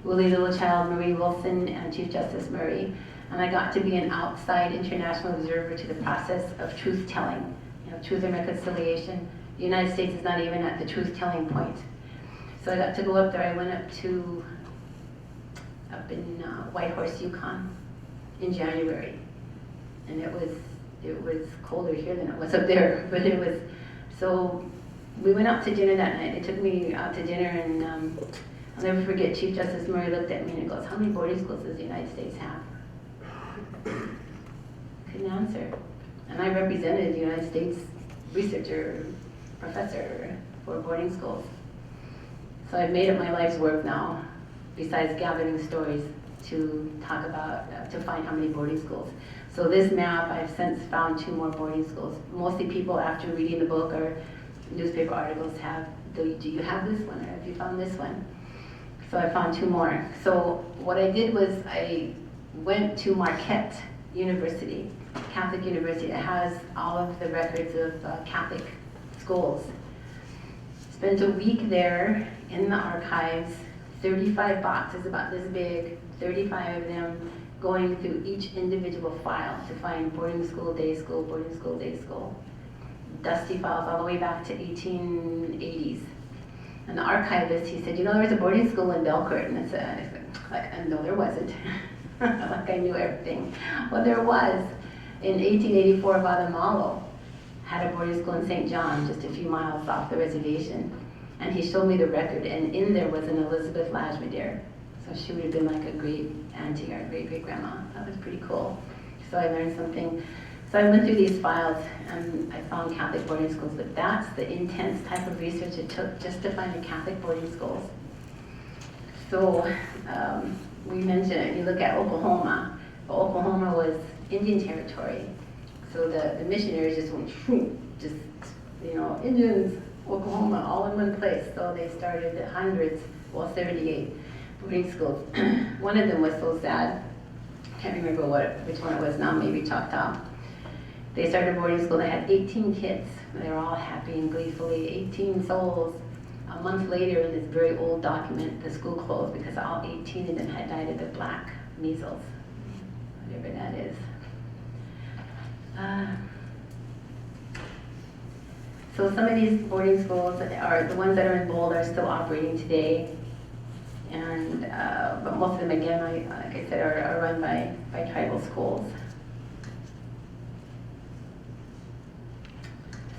Willie Littlechild, Marie Wilson, and Chief Justice Murray. And I got to be an outside international observer to the process of truth-telling, truth and reconciliation. The United States is not even at the truth-telling point. So I got to go up there. I went up in Whitehorse, Yukon in January. And it was colder here than it was up there, but it was, so we went out to dinner that night. They took me out to dinner, and I'll never forget, Chief Justice Murray looked at me and goes, how many boarding schools does the United States have? Couldn't answer. And I represented the United States researcher, professor for boarding schools. So I've made it my life's work now, besides gathering stories, to talk about, to find how many boarding schools. So this map, I've since found 2 more boarding schools. Mostly people, after reading the book or newspaper articles, have, do you have this one, or have you found this one? So I found 2 more. So what I did was I went to Marquette University, Catholic University, that has all of the records of Catholic schools. Spent a week there in the archives, 35 boxes about this big, 35 of them, going through each individual file to find boarding school, day school, boarding school, day school. Dusty files all the way back to 1880s. And the archivist, he said, there was a boarding school in Belcourt. And I said, no, there wasn't. Like I knew everything. Well, there was. In 1884, Father Malo had a boarding school in St. John, just a few miles off the reservation. And he showed me the record, and in there was an Elizabeth Lashmedere. So she would have been like a great auntie or a great great grandma. That was pretty cool. So I learned something. So I went through these files, and I found Catholic boarding schools, but that's the intense type of research it took just to find the Catholic boarding schools. So we mentioned, you look at Oklahoma. Oklahoma was Indian territory. So the missionaries just went, just, Indians, Oklahoma, all in one place. So they started hundreds, 78 boarding schools. One of them was so sad. Can't remember which one it was now, maybe Choctaw. They started a boarding school that had 18 kids. They were all happy and gleefully, 18 souls. A month later, in this very old document, the school closed because all 18 of them had died of the black measles, whatever that is. So some of these boarding schools are, the ones that are in bold are still operating today. And, but most of them, again, like I said, are run by tribal schools.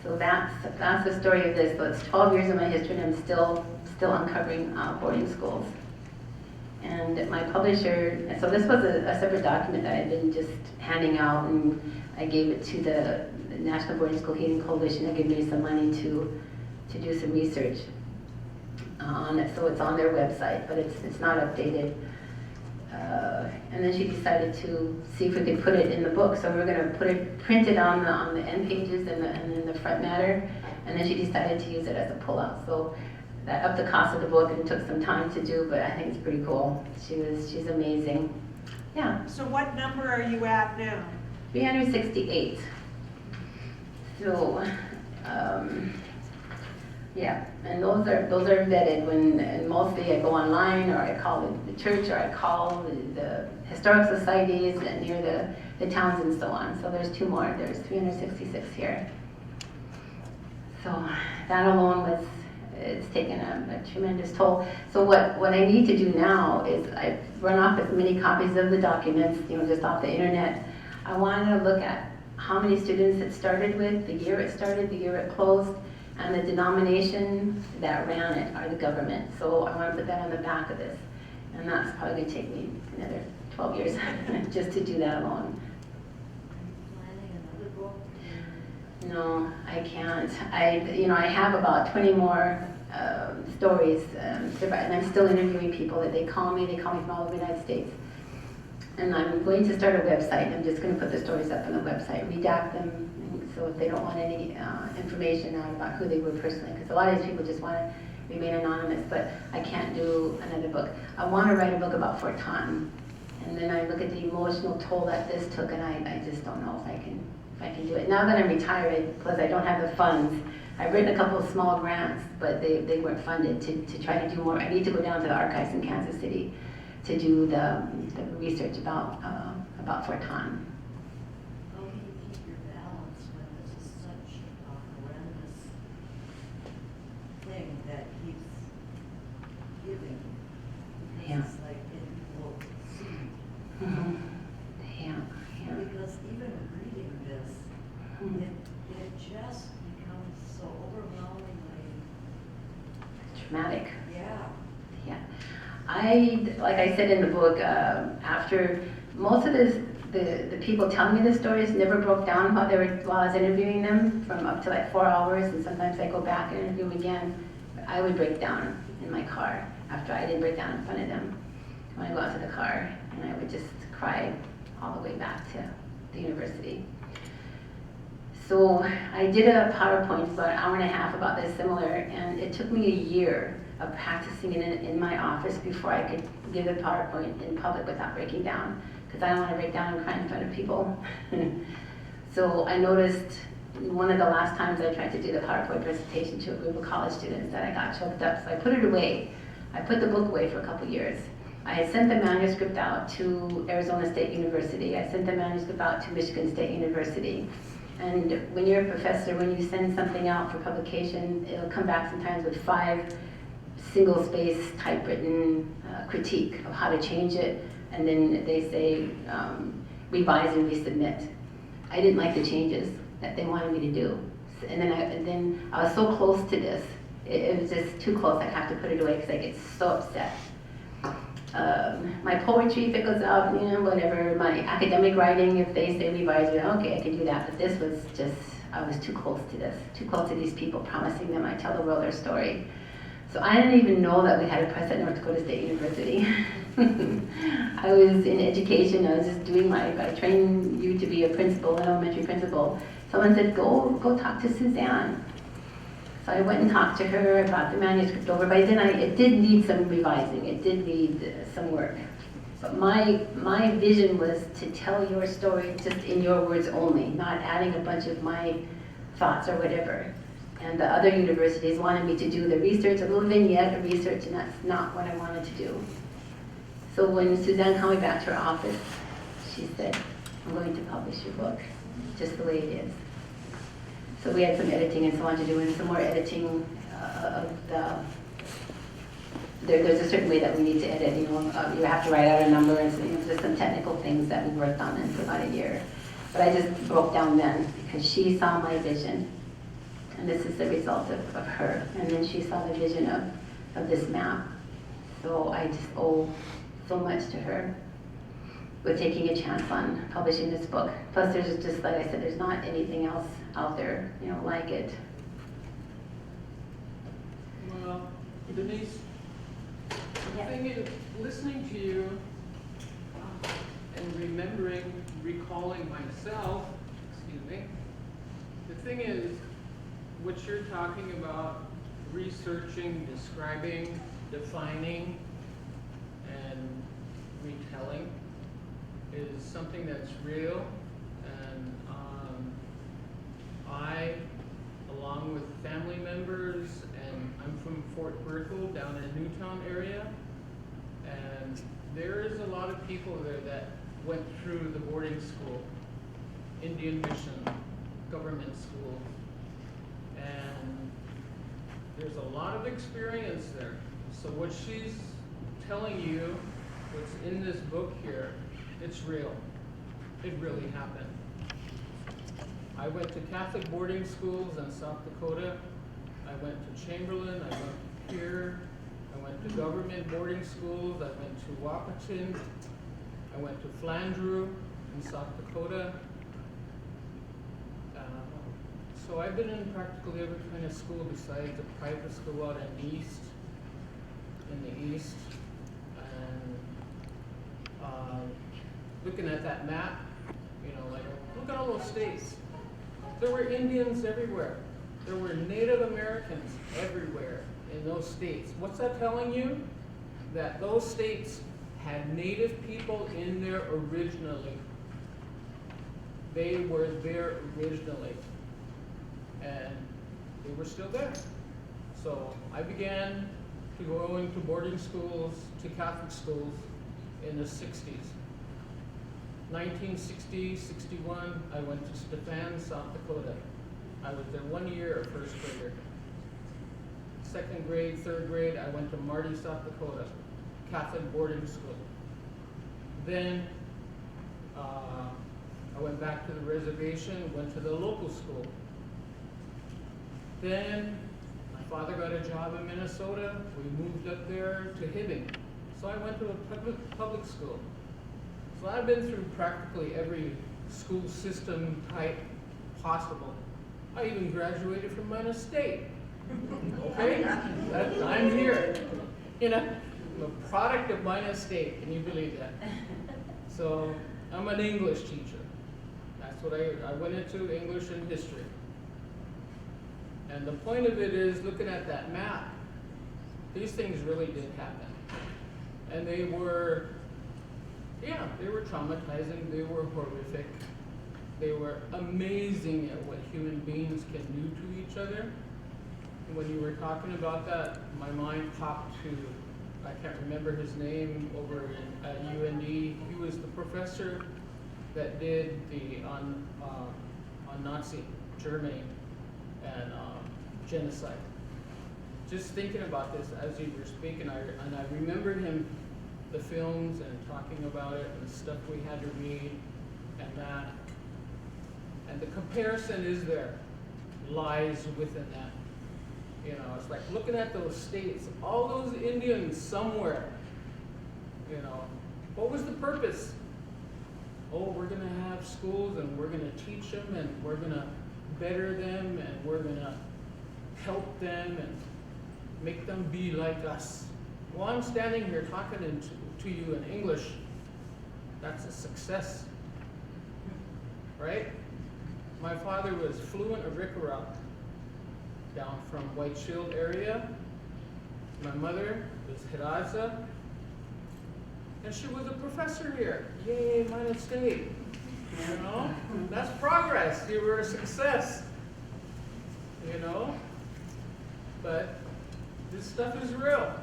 So that's the story of this. So it's 12 years of my history, and I'm still uncovering boarding schools. And my publisher, so this was a separate document that I had been just handing out, and I gave it to the National Boarding School Healing Coalition. They gave me some money to do some research on it. So it's on their website, but it's not updated. And then she decided to see if we could put it in the book. So we're going to print it on the end pages and in the front matter. And then she decided to use it as a pullout. So that upped the cost of the book and took some time to do, but I think it's pretty cool. She's amazing. Yeah. So what number are you at now? 368. So, yeah, and those are vetted and mostly I go online, or I call the church, or I call the historic societies near the towns and so on. So there's 2 more. There's 366 here. So that alone it's taken a tremendous toll. So what I need to do now is I've run off as many copies of the documents, just off the internet. I want to look at how many students it started with, the year it started, the year it closed, and the denomination that ran it, or the government. So I want to put that on the back of this. And that's probably going to take me another 12 years just to do that alone. Planning another book? No, I can't. I have about 20 more stories, and I'm still interviewing people. That they call me from all over the United States. And I'm going to start a website. I'm just going to put the stories up on the website, redact them, so if they don't want any information out about who they were personally, because a lot of these people just want to remain anonymous, but I can't do another book. I want to write a book about Fort Ton, and then I look at the emotional toll that this took, and I just don't know if I can do it. Now that I'm retired, plus I don't have the funds, I've written a couple of small grants, but they weren't funded to try to do more. I need to go down to the archives in Kansas City to do the research about Fort Ton. How do you keep your balance when this is such a horrendous thing that keeps giving? Yeah. It's like it will seed. Mm-hmm. Yeah. Because even reading this, it just becomes so overwhelmingly, Traumatic. yeah. Yeah. Like I said in the book, after most of the people telling me the stories never broke down while I was interviewing them, from up to like 4 hours, and sometimes I go back and interview them again. I would break down in my car after I didn't break down in front of them. When I go out to the car, and I would just cry all the way back to the university. So I did a PowerPoint about an hour and a half about this similar, and it took me a year of practicing it in my office before I could give a PowerPoint in public without breaking down, because I don't want to break down and cry in front of people. So I noticed one of the last times I tried to do the PowerPoint presentation to a group of college students that I got choked up, so I put it away. I put the book away for a couple years. I had sent the manuscript out to Arizona State University. I sent the manuscript out to Michigan State University. And when you're a professor, when you send something out for publication, it'll come back sometimes with 5 single-space typewritten critique of how to change it, and then they say revise and resubmit. I didn't like the changes that they wanted me to do, and then I was so close to this. It was just too close. I have to put it away because I get so upset. My poetry, if it goes out, whatever. My academic writing, if they say revise it, okay, I can do that. But this was just, I was too close to this, too close to these people, promising them I tell the world their story. So I didn't even know that we had a press at North Dakota State University. I was in education. I was just doing I trained you to be a principal, an elementary principal. Someone said, go talk to Suzanne. So I went and talked to her. I brought the manuscript over, but then it did need some revising. It did need some work. But my vision was to tell your story just in your words only, not adding a bunch of my thoughts or whatever. And the other universities wanted me to do the research, a little vignette of research, and that's not what I wanted to do. So when Suzanne called me back to her office, she said, I'm going to publish your book, just the way it is. So we had some editing and so on to do, and some more editing of the, there's a certain way that we need to edit, you have to write out a number, and so, there's some technical things that we worked on in for about a year. But I just broke down then, because she saw my vision, and this is the result of her. And then she saw the vision of this map. So I just owe so much to her with taking a chance on publishing this book. Plus there's just, like I said, there's not anything else out there, like it. Well, Denise, the thing is, listening to you and recalling myself, the thing is, what you're talking about, researching, describing, defining, and retelling is something that's real, and I, along with family members, and I'm from Fort Berthold down in Newtown area, and there is a lot of people there that went through the boarding school, Indian Mission, government school, and there's a lot of experience there. So what she's telling you, what's in this book here, it's real. It really happened. I went to Catholic boarding schools in South Dakota. I went to Chamberlain, I went to Pierre, I went to government boarding schools, I went to Wahpeton, I went to Flandreau in South Dakota. So I've been in practically every kind of school besides the private school out in the East. And looking at that map, look at all those states. There were Indians everywhere. There were Native Americans everywhere in those states. What's that telling you? That those states had Native people in there originally. They were there originally. And they were still there. So I began to go into boarding schools, to Catholic schools in the 60s. 1960, 61, I went to Stephan, South Dakota. I was there 1 year, a first grader. Second grade, third grade, I went to Marty, South Dakota, Catholic boarding school. Then I went back to the reservation, went to the local school. Then my father got a job in Minnesota. We moved up there to Hibbing. So I went to a public school. So I've been through practically every school system type possible. I even graduated from Minnesota State. Okay? I'm here. I'm a product of Minnesota State. Can you believe that? So I'm an English teacher. That's what I went into, English and history. And the point of it is, looking at that map, these things really did happen. And they were traumatizing, they were horrific. They were amazing at what human beings can do to each other. And when you were talking about that, my mind popped to, I can't remember his name, over at UND. He was the professor that did on Nazi Germany and genocide. Just thinking about this as you were speaking, and I remember him, the films and talking about it and stuff we had to read and that. And the comparison is there, lies within that. It's like looking at those states, all those Indians somewhere, what was the purpose? Oh, we're gonna have schools and we're gonna teach them and we're gonna better them and we're gonna help them and make them be like us. Well, I'm standing here talking to you in English. That's a success, right? My father was fluent Arikara down from White Shield area. My mother was Hiraza. And she was a professor here. Yay, Minot State. You know? That's progress. You were a success. You know? But this stuff is real.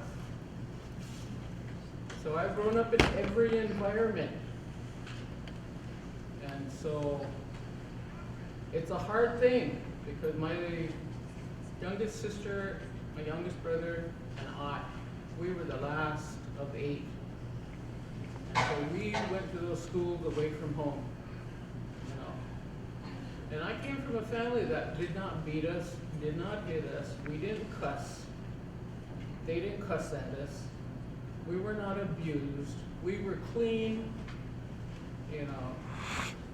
So I've grown up in every environment. And so it's a hard thing because my youngest sister, my youngest brother, and I, we were the last of 8. And so we went to those schools away from home, you know. And I came from a family that did not beat us, did not hit us, we didn't cuss. They didn't cuss at us. We were not abused. We were clean, you know.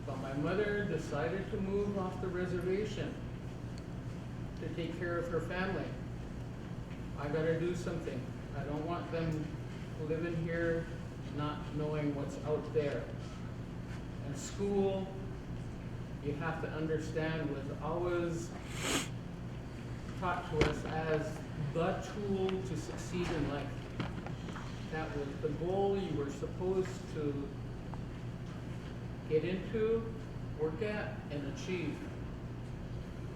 But my mother decided to move off the reservation to take care of her family. I gotta do something. I don't want them living here not knowing what's out there. And school, you have to understand, was always taught to us as the tool to succeed in life. That was the goal you were supposed to get into, work at, and achieve,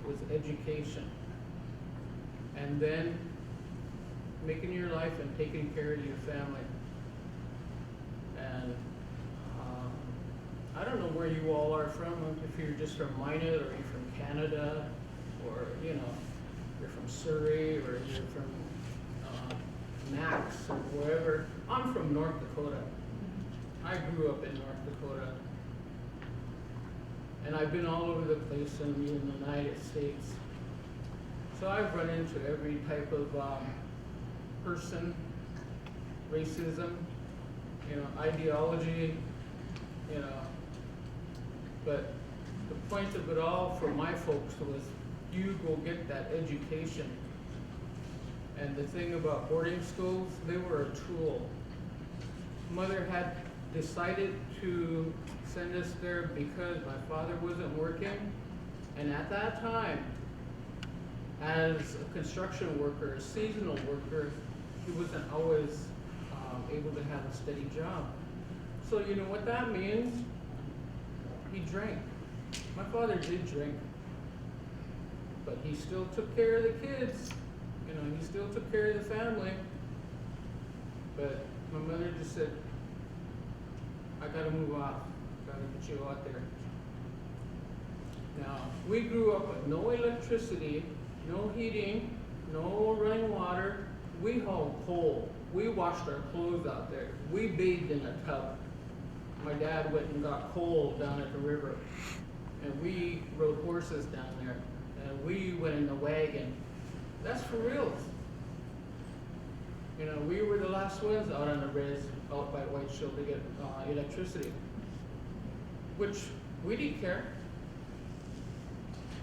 was education. And then making your life and taking care of your family. And I don't know where you all are from, if you're just from Minot, or you're from Canada, or you know, you're from Surrey, or you're from Max, or wherever. I'm from North Dakota. I grew up in North Dakota. And I've been all over the place in the United States. So I've run into every type of person, racism, you know, ideology, you know. But the point of it all for my folks was, you go get that education. And the thing about boarding schools, they were a tool. Mother had decided to send us there because my father wasn't working. And at that time, as a construction worker, a seasonal worker, he wasn't always able to have a steady job. So you know what that means? He drank. My father did drink, but he still took care of the kids. You know, he still took care of the family. But my mother just said, I gotta move off. Gotta get you out there. Now, we grew up with no electricity, no heating, no running water. We hauled coal. We washed our clothes out there. We bathed in a tub. My dad went and got coal down at the river. And we rode horses down there. And we went in the wagon. That's for real. You know, we were the last ones out on the res, out by White Shield to get electricity. Which we didn't care.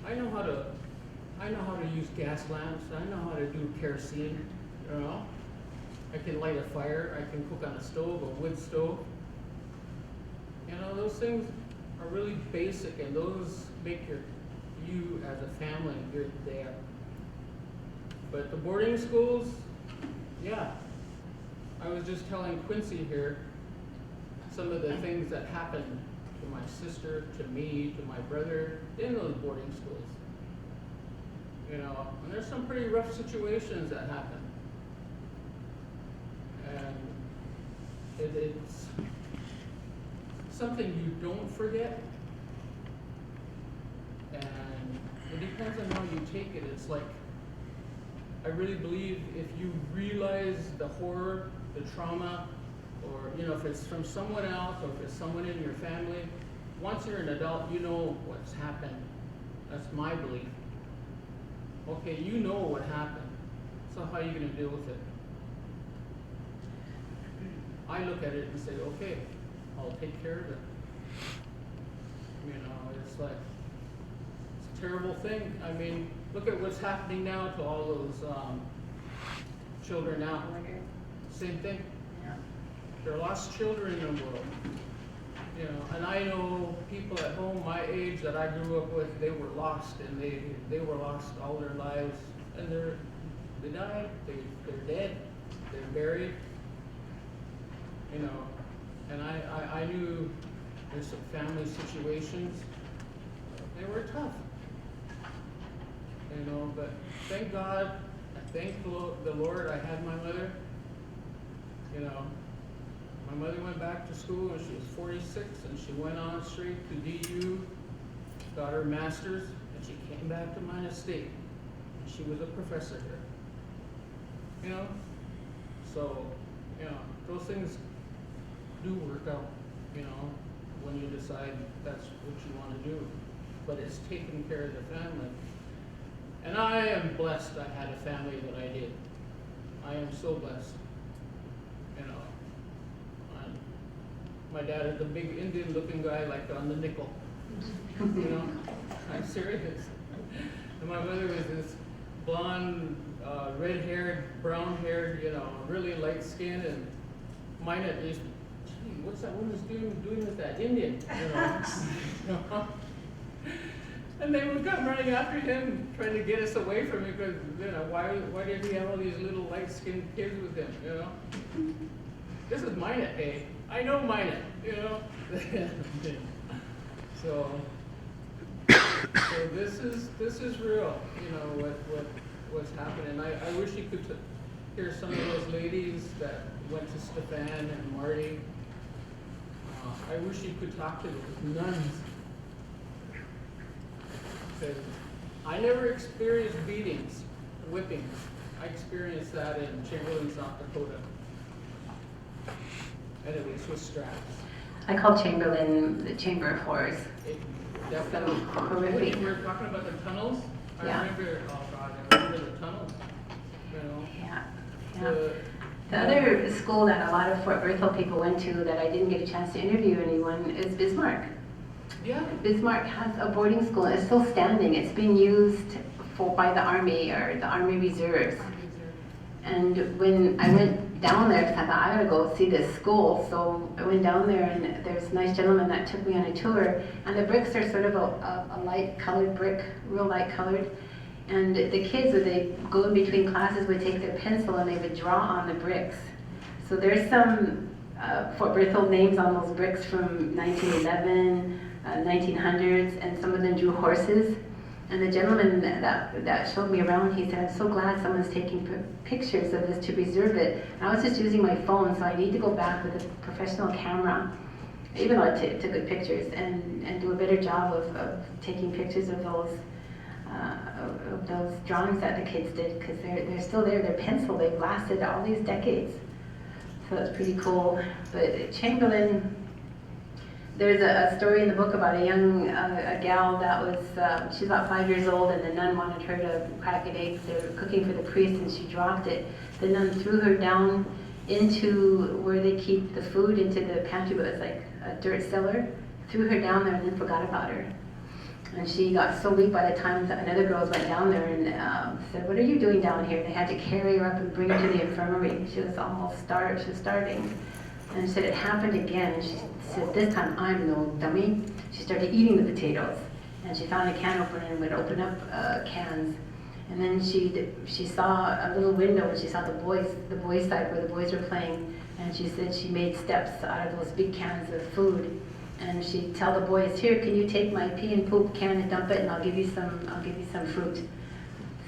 I know how to use gas lamps. I know how to do kerosene, you know. I can light a fire. I can cook on a stove, a wood stove. You know, those things are really basic, and those make you as a family, you're there. But the boarding schools, yeah. I was just telling Quincy here some of the things that happened to my sister, to me, to my brother in those boarding schools. You know, and there's some pretty rough situations that happen. And it's something you don't forget. And it depends on how you take it. It's like, I really believe if you realize the horror, the trauma, or you know, if it's from someone else or if it's someone in your family, once you're an adult, you know what's happened. That's my belief. Okay, you know what happened. So how are you going to deal with it? I look at it and say, okay, I'll take care of it. You know, it's like, it's a terrible thing. I mean, look at what's happening now to all those children now. Same thing. Yeah. There are lost children in the world. You know, and I know people at home my age that I grew up with, they were lost, and they were lost all their lives, and they died, they're dead, they're buried. You know, And I knew there's some family situations, they were tough. You know, but thank God, I thank the Lord I had my mother. You know, my mother went back to school when she was 46, and she went on straight to DU, got her master's, and she came back to Minot State. And she was a professor here. You know, so, you know, those things do work out, you know, when you decide that's what you want to do. But it's taking care of the family. And I am blessed I had a family that I did. I am so blessed. You know, my dad is a big Indian looking guy like on the nickel. You know, I'm serious. And my mother was this blonde, red-haired, brown-haired, you know, really light skinned, and mine at least, gee, what's that woman's doing with that Indian? You know? And they would come running after him, trying to get us away from him, because, you know, why did he have all these little light-skinned kids with him, you know? This is Minot, hey. I know Minot, you know? So this is real, you know, what's happening. I wish you could hear some of those ladies that went to Stefan and Marty. I wish you could talk to those nuns. Because I never experienced beatings, whippings. I experienced that in Chamberlain, South Dakota. And it was with straps. I call Chamberlain the Chamber of Horrors. Definitely. Horrific. We were talking about the tunnels. Yeah. I remember the tunnels. You know. Yeah. The, The other school that a lot of Fort Berthold people went to that I didn't get a chance to interview anyone is Bismarck. yeah. Bismarck has a boarding school. It's still standing. It's being used by the Army or the Army Reserves. And when I went down there, because I thought I gotta go see this school, so I went down there, and there's a nice gentleman that took me on a tour. And the bricks are sort of a light colored brick, real light colored. And the kids, when they go in between classes, would take their pencil and they would draw on the bricks. So there's some Fort Berthold names on those bricks from 1911, 1900s, and some of them drew horses. And the gentleman that showed me around, he said, I'm so glad someone's taking pictures of this to preserve it. And I was just using my phone, so I need to go back with a professional camera, even though I took good pictures, and do a better job of taking pictures of those drawings that the kids did, because they're still there. They're pencil. They've lasted all these decades. So it's pretty cool. But Chamberlain, there's a story in the book about a young a gal that was, she's about 5 years old, and the nun wanted her to crack an egg. They were cooking for the priest, and she dropped it. The nun threw her down into where they keep the food, into the pantry, but it was like a dirt cellar. Threw her down there and then forgot about her. And she got so weak by the time that another girls went down there and said, what are you doing down here? They had to carry her up and bring her to the infirmary. She was almost starved. She was starving. And she said it happened again. And she said, this time I'm no dummy. She started eating the potatoes. And she found a can opener and would open up cans. And then she saw a little window, and she saw the boys side where the boys were playing. And she said she made steps out of those big cans of food. And she'd tell the boys, here, can you take my pee and poop can and dump it, and I'll give you some fruit.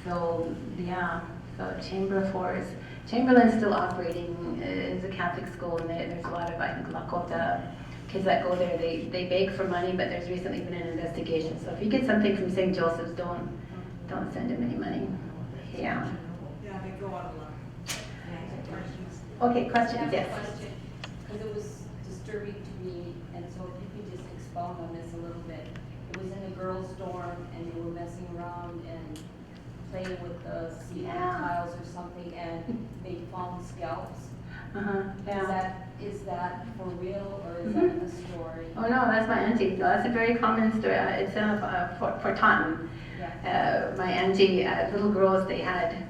So yeah, so Chamber of Horrors. Chamberlain's still operating as a Catholic school, and there's a lot of, I think, Lakota kids that go there. They beg for money, but there's recently been an investigation. So if you get something from St. Joseph's, don't send him any money. Yeah. Yeah, they go out a lot. Okay, questions? Yes. Because it was disturbing to me, and so if you could just expound on this a little bit. It was in a girls' dorm, and they were messing around and playing with the ceiling tiles or something, and they found scalps. Yeah. Is that for real, or is that in the story? Oh no, that's my auntie. So that's a very common story. It's for Taunton. Yeah. My auntie, little girls, they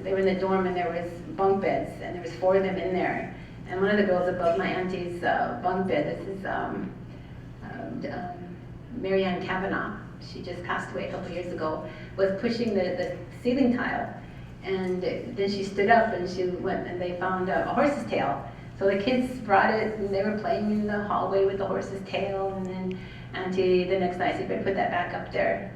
were in the dorm, and there was bunk beds, and there was 4 of them in there. And one of the girls above my auntie's bunk bed, this is Mary Ann Kavanaugh. She just passed away a couple years ago. Was pushing the ceiling tile, and then she stood up, and she went, and they found a horse's tail. So the kids brought it, and they were playing in the hallway with the horse's tail, and then Auntie the next night said, "Better put that back up there."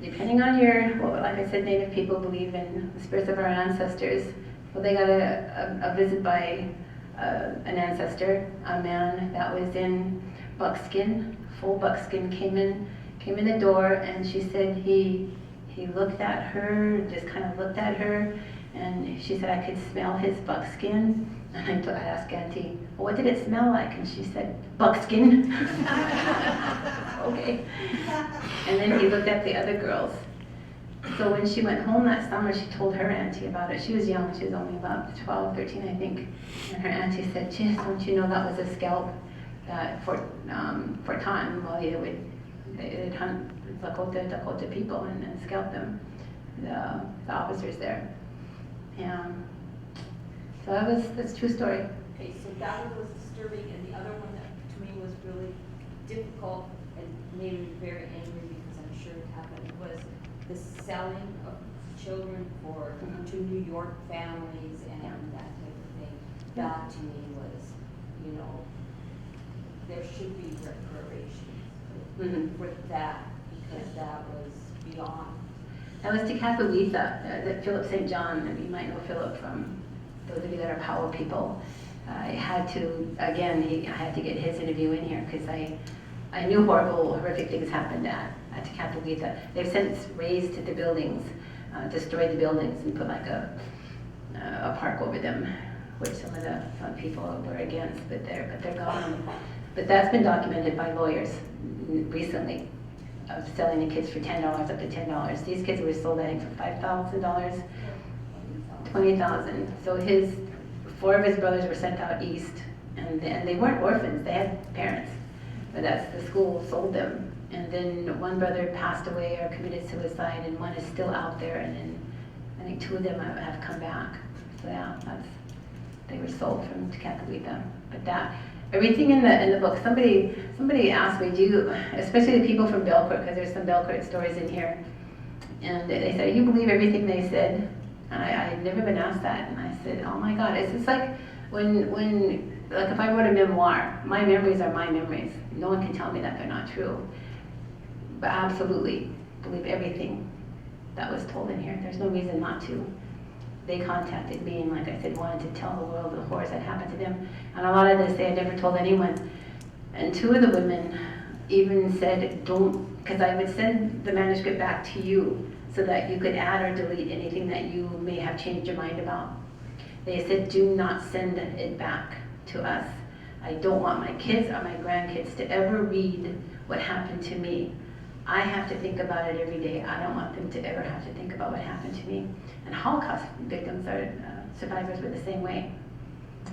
Depending on your, well, like I said, Native people believe in the spirits of our ancestors. Well, they got a visit by an ancestor, a man that was in buckskin, full buckskin, came in the door, and she said he looked at her, just kind of looked at her, and she said, "I could smell his buckskin." And I asked Auntie, "Well, what did it smell like?" And she said, "Buckskin." Okay. And then he looked at the other girls. So when she went home that summer, she told her auntie about it. She was young, she was only about 12, 13, I think. And her auntie said, "Just don't you know that was a scalp that for time, well, they'd hunt Dakota people and scalp them, the officers there." Yeah. So that's a true story. Okay, so that one was disturbing, and the other one that to me was really difficult and made me very angry because I'm sure it happened, was the selling of children to New York families and that type of thing. That to me was, there should be reparations for that, because that was beyond. That was to Catawitha, that Philip St. John, and you might know Philip from those of you that are Powell people. I had to get his interview in here because I knew horrific things happened at Catawitha. They've since razed the buildings, destroyed the buildings, and put like a park over them, which some people were against, but they're gone. But that's been documented by lawyers recently, of selling the kids for $10, up to $10. These kids were sold, I think, for $5,000, $20,000. So 4 of his brothers were sent out east, and they weren't orphans, they had parents, but the school sold them. And then one brother passed away or committed suicide, and one is still out there, and then I think 2 of them have come back. So yeah, they were sold from Catawitha. But everything in the book, somebody asked me, especially the people from Belcourt, because there's some Belcourt stories in here, and they said, "You believe everything they said?" And I had never been asked that, and I said, "Oh my God!" It's just like when like if I wrote a memoir, my memories are my memories. No one can tell me that they're not true. But I absolutely believe everything that was told in here. There's no reason not to. They contacted me and, like I said, wanted to tell the world the horrors that happened to them. And a lot of this they had never told anyone. And 2 of the women even said, "Don't," because I would send the manuscript back to you so that you could add or delete anything that you may have changed your mind about. They said, "Do not send it back to us. I don't want my kids or my grandkids to ever read what happened to me. I have to think about it every day. I don't want them to ever have to think about what happened to me." And Holocaust victims survivors were the same way.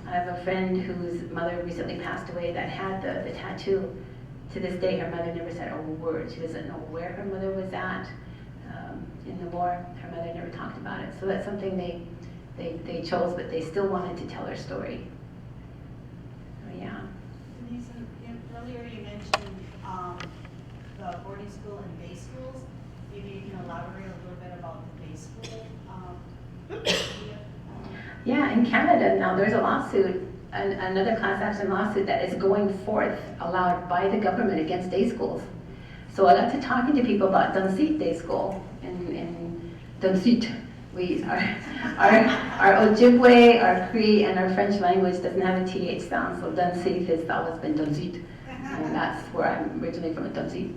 I have a friend whose mother recently passed away that had the tattoo. To this day, her mother never said a word. She doesn't know where her mother was at in the war. Her mother never talked about it. So that's something they chose, but they still wanted to tell her story. So yeah. Denise, earlier you mentioned the boarding school and day schools. Maybe you can elaborate a little bit about the day school. Yeah, in Canada now there's a lawsuit, another class action lawsuit that is going forth allowed by the government against day schools. So I got to talking to people about Dunseat Day School in Dunseat. Our Ojibwe, our Cree, and our French language doesn't have a TH sound, so Dunseat has always been Dunseat. And that's where I'm originally from, Dunseat.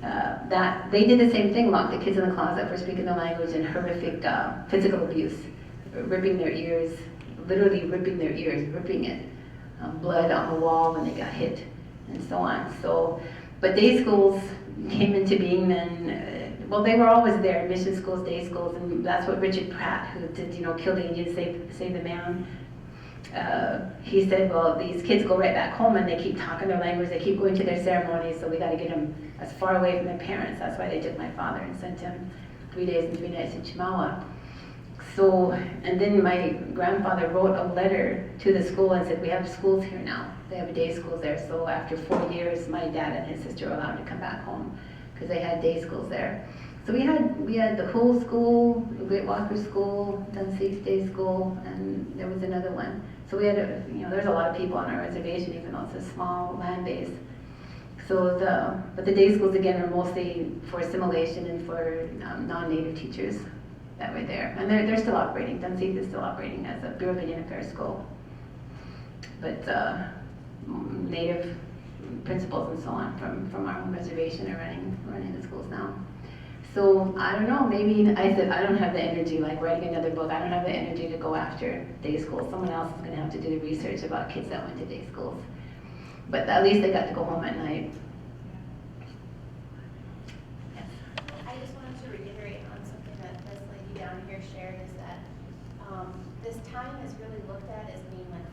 That they did the same thing, locked the kids in the closet for speaking the language, and horrific physical abuse, ripping their ears, literally ripping their ears, ripping it, blood on the wall when they got hit, and so on. So, but day schools came into being then. Well, they were always there, mission schools, day schools, and that's what Richard Pratt, who did, Kill the Indians, Save the Man, he said, well, these kids go right back home and they keep talking their language, they keep going to their ceremonies, so we got to get them as far away from their parents. That's why they took my father and sent him 3 days and 3 nights in Chimawa. So, and then my grandfather wrote a letter to the school and said, we have schools here now. They have a day schools there. So after 4 years, my dad and his sister were allowed to come back home because they had day schools there. So we had the whole school, the Great Walker School, Dunseith Day School, and there was another one. So we had, there's a lot of people on our reservation, even though it's a small land base. So but the day schools again are mostly for assimilation and for non-native teachers that were there. And they're still operating. Dunseith is still operating as a Bureau of Indian Affairs school. But native principals and so on from our own reservation are running the schools now. So I don't know, maybe I said I don't have the energy, like writing another book, I don't have the energy to go after day schools. Someone else is going to have to do the research about kids that went to day schools. But at least they got to go home at night. I just wanted to reiterate on something that this lady down here shared, is that this time is really looked at as being like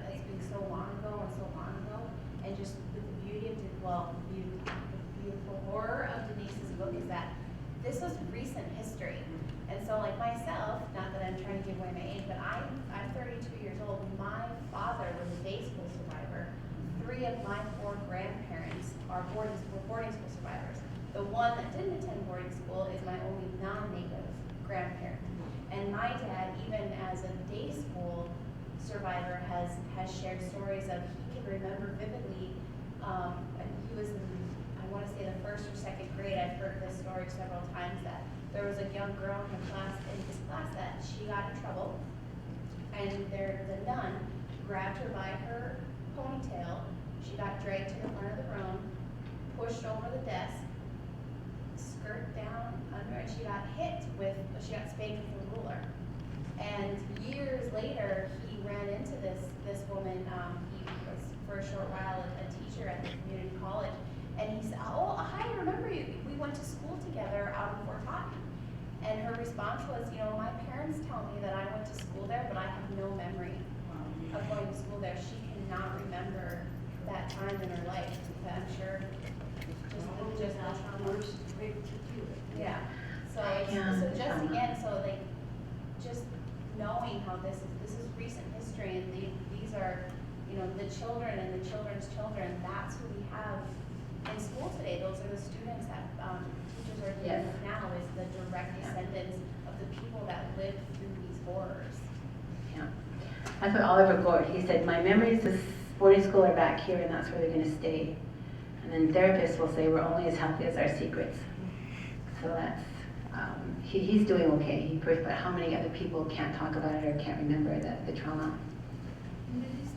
as being so long ago, and just with the beauty of the beautiful horror of Denise's book is that this was recent history. And so like myself, not that I'm trying to give away my age, but I'm 32 years old. My father was a day school survivor. 3 of my 4 grandparents are boarding school survivors. The one that didn't attend boarding school is my only non-native grandparent. And my dad, even as a day school survivor, has shared stories of, he can remember vividly, and he was in, I want to say the 1st or 2nd grade. I've heard this story several times, that there was a young girl in his class that she got in trouble, and the nun grabbed her by her ponytail. She got dragged to the front of the room, pushed over the desk, skirt down under, and she got spanked with a ruler. And years later, he ran into this woman. He was for a short while a teacher at the community college, and he said, "Oh, hi, I remember you. We went to school together out in Fort Houghton." And her response was, "My parents tell me that I went to school there, but I have no memory of going to school there." She cannot remember that time in her life. I'm sure just the trauma. Yeah. So just again, just knowing how this is recent history, and these are the children and the children's children. That's who we have in school today. Those are the students that teachers are dealing with now, is the direct descendants of the people that lived through these horrors. Yeah, that's what Oliver Gord, he said, "My memories of boarding school are back here, and that's where they're going to stay." And then therapists will say, "We're only as healthy as our secrets." So that's, he's doing okay, but how many other people can't talk about it or can't remember the trauma? And it is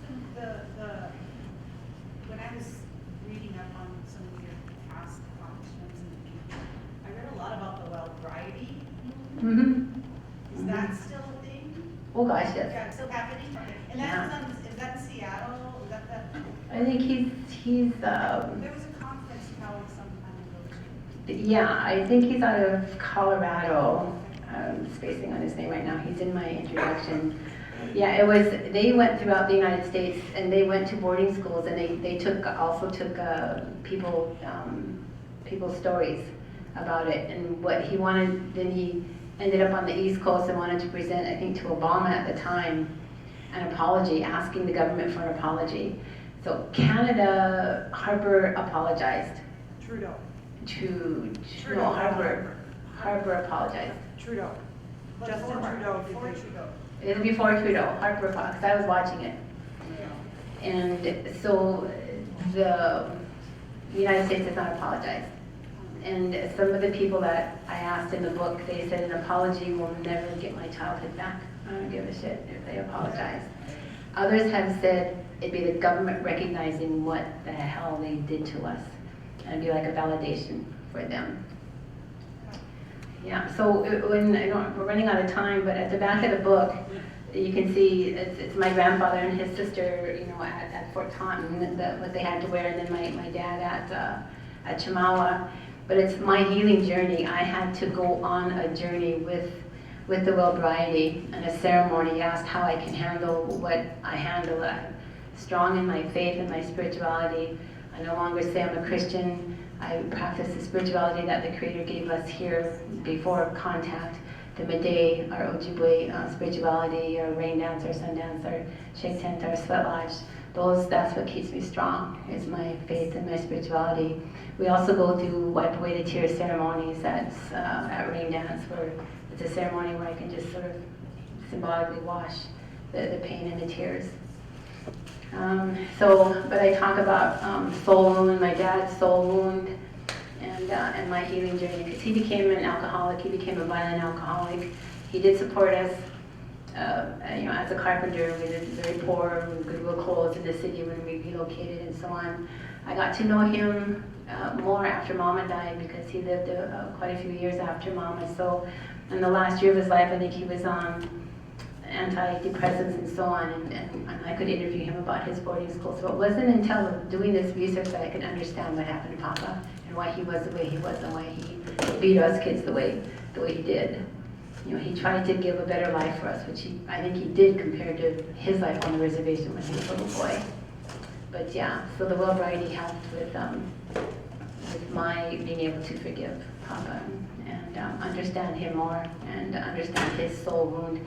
when I was reading up on some of your past accomplishments in the future, I read a lot about the wild variety movement. Is that still a thing? Oh gosh, yes. Yeah, it's still happening? And is that in Seattle? Is that the? I think he's There was a conference held some time ago too. yeah, I think he's out of Colorado. Spacing on his name right now. He's in my introduction. Yeah, they went throughout the United States, and they went to boarding schools, and they also took people's stories about it and what he wanted. Then he ended up on the East Coast and wanted to present, I think, to Obama at the time, an apology, asking the government for an apology. So Canada, Harper apologized. Trudeau. Harper apologized. Trudeau. Justin Trudeau. Before Trudeau. It was before Trudeau, Harper, because I was watching it. And so the United States has not apologized. And some of the people that I asked in the book, they said an apology will never get my childhood back. I don't give a shit if they apologize. Others have said it'd be the government recognizing what the hell they did to us. And it'd be like a validation for them. Yeah, so we're running out of time, but at the back of the book, you can see it's my grandfather and his sister, at Fort Taunton, what they had to wear, and then my dad at Chemawa. But it's my healing journey. I had to go on a journey with the Will Bridey and a ceremony. Asked how I can handle what I handle. I'm strong in my faith and my spirituality. I no longer say I'm a Christian. I practice the spirituality that the Creator gave us here before contact, the midday, our Ojibwe spirituality, our rain dance, our sun dance, our shake tent, our sweat lodge. That's what keeps me strong, is my faith and my spirituality. We also go through wipe away the tears ceremonies at rain dance, where it's a ceremony where I can just sort of symbolically wash the pain and the tears. But I talk about soul wound, my dad's soul wound, and my healing journey, because he became an alcoholic. He became a violent alcoholic. He did support us, as a carpenter. We lived very poor, with Goodwill closed in the city when we relocated and so on. I got to know him more after Mama died, because he lived quite a few years after Mama. So in the last year of his life, I think he was on antidepressants and so on, and I could interview him about his boarding school. So it wasn't until doing this research that I could understand what happened to Papa, and why he was the way he was, and why he beat us kids the way he did. He tried to give a better life for us, which I think he did compared to his life on the reservation when he was a little boy. But yeah, so the well variety helped with my being able to forgive Papa and understand him more and understand his soul wound.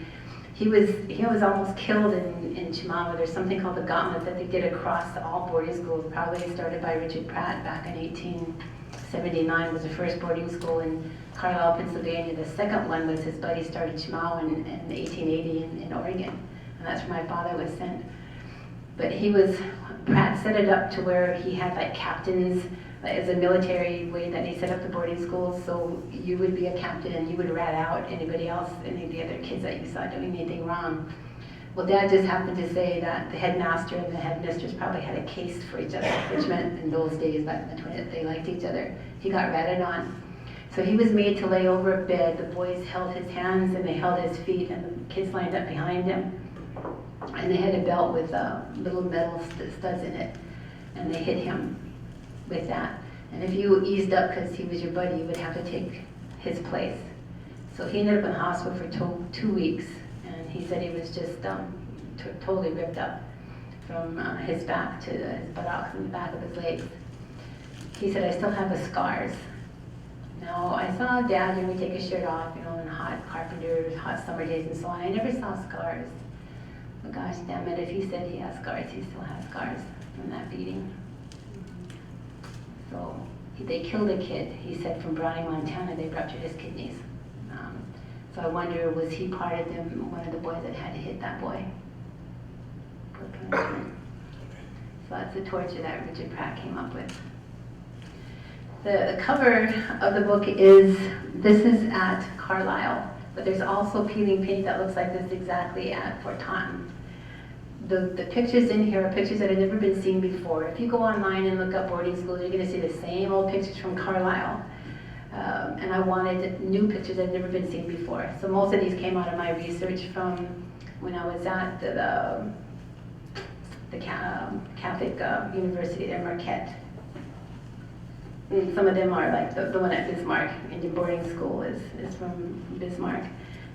He was almost killed in Chemawa. There's something called the gauntlet that they did across all boarding schools, probably started by Richard Pratt back in 1879, was the first boarding school in Carlisle, Pennsylvania. The second one was his buddy started Chemawa in 1880 in Oregon, and that's where my father was sent. But Pratt set it up to where he had like captains, as a military way that he set up the boarding schools. So you would be a captain and you would rat out anybody else, any of the other kids that you saw doing anything wrong. Well, Dad just happened to say that the headmaster and the headmistress probably had a case for each other, which meant in those days, back in the 20s, they liked each other. He got ratted on. So he was made to lay over a bed. The boys held his hands and they held his feet, and the kids lined up behind him. And they had a belt with little metal studs in it, and they hit him with that. And if you eased up because he was your buddy, you would have to take his place. So he ended up in hospital for 2 weeks, and he said he was just totally ripped up from his back to his buttocks and the back of his legs. He said, I still have the scars. Now, I saw Dad when we take his shirt off, in hot carpenters, hot summer days and so on. I never saw scars. But gosh damn it, if he said he has scars, he still has scars from that beating. So they killed a kid, he said, from Browning, Montana. They ruptured his kidneys. So I wonder, was he part of them, one of the boys that had to hit that boy? For punishment. So that's the torture that Richard Pratt came up with. The cover of the book this is at Carlisle, but there's also peeling paint that looks like this exactly at Fort Taunton. The pictures in here are pictures that have never been seen before. If you go online and look up boarding schools, you're going to see the same old pictures from Carlisle. And I wanted new pictures that had never been seen before. So most of these came out of my research from when I was at the Catholic University there, Marquette. And some of them are like the one at Bismarck, Indian boarding school is from Bismarck.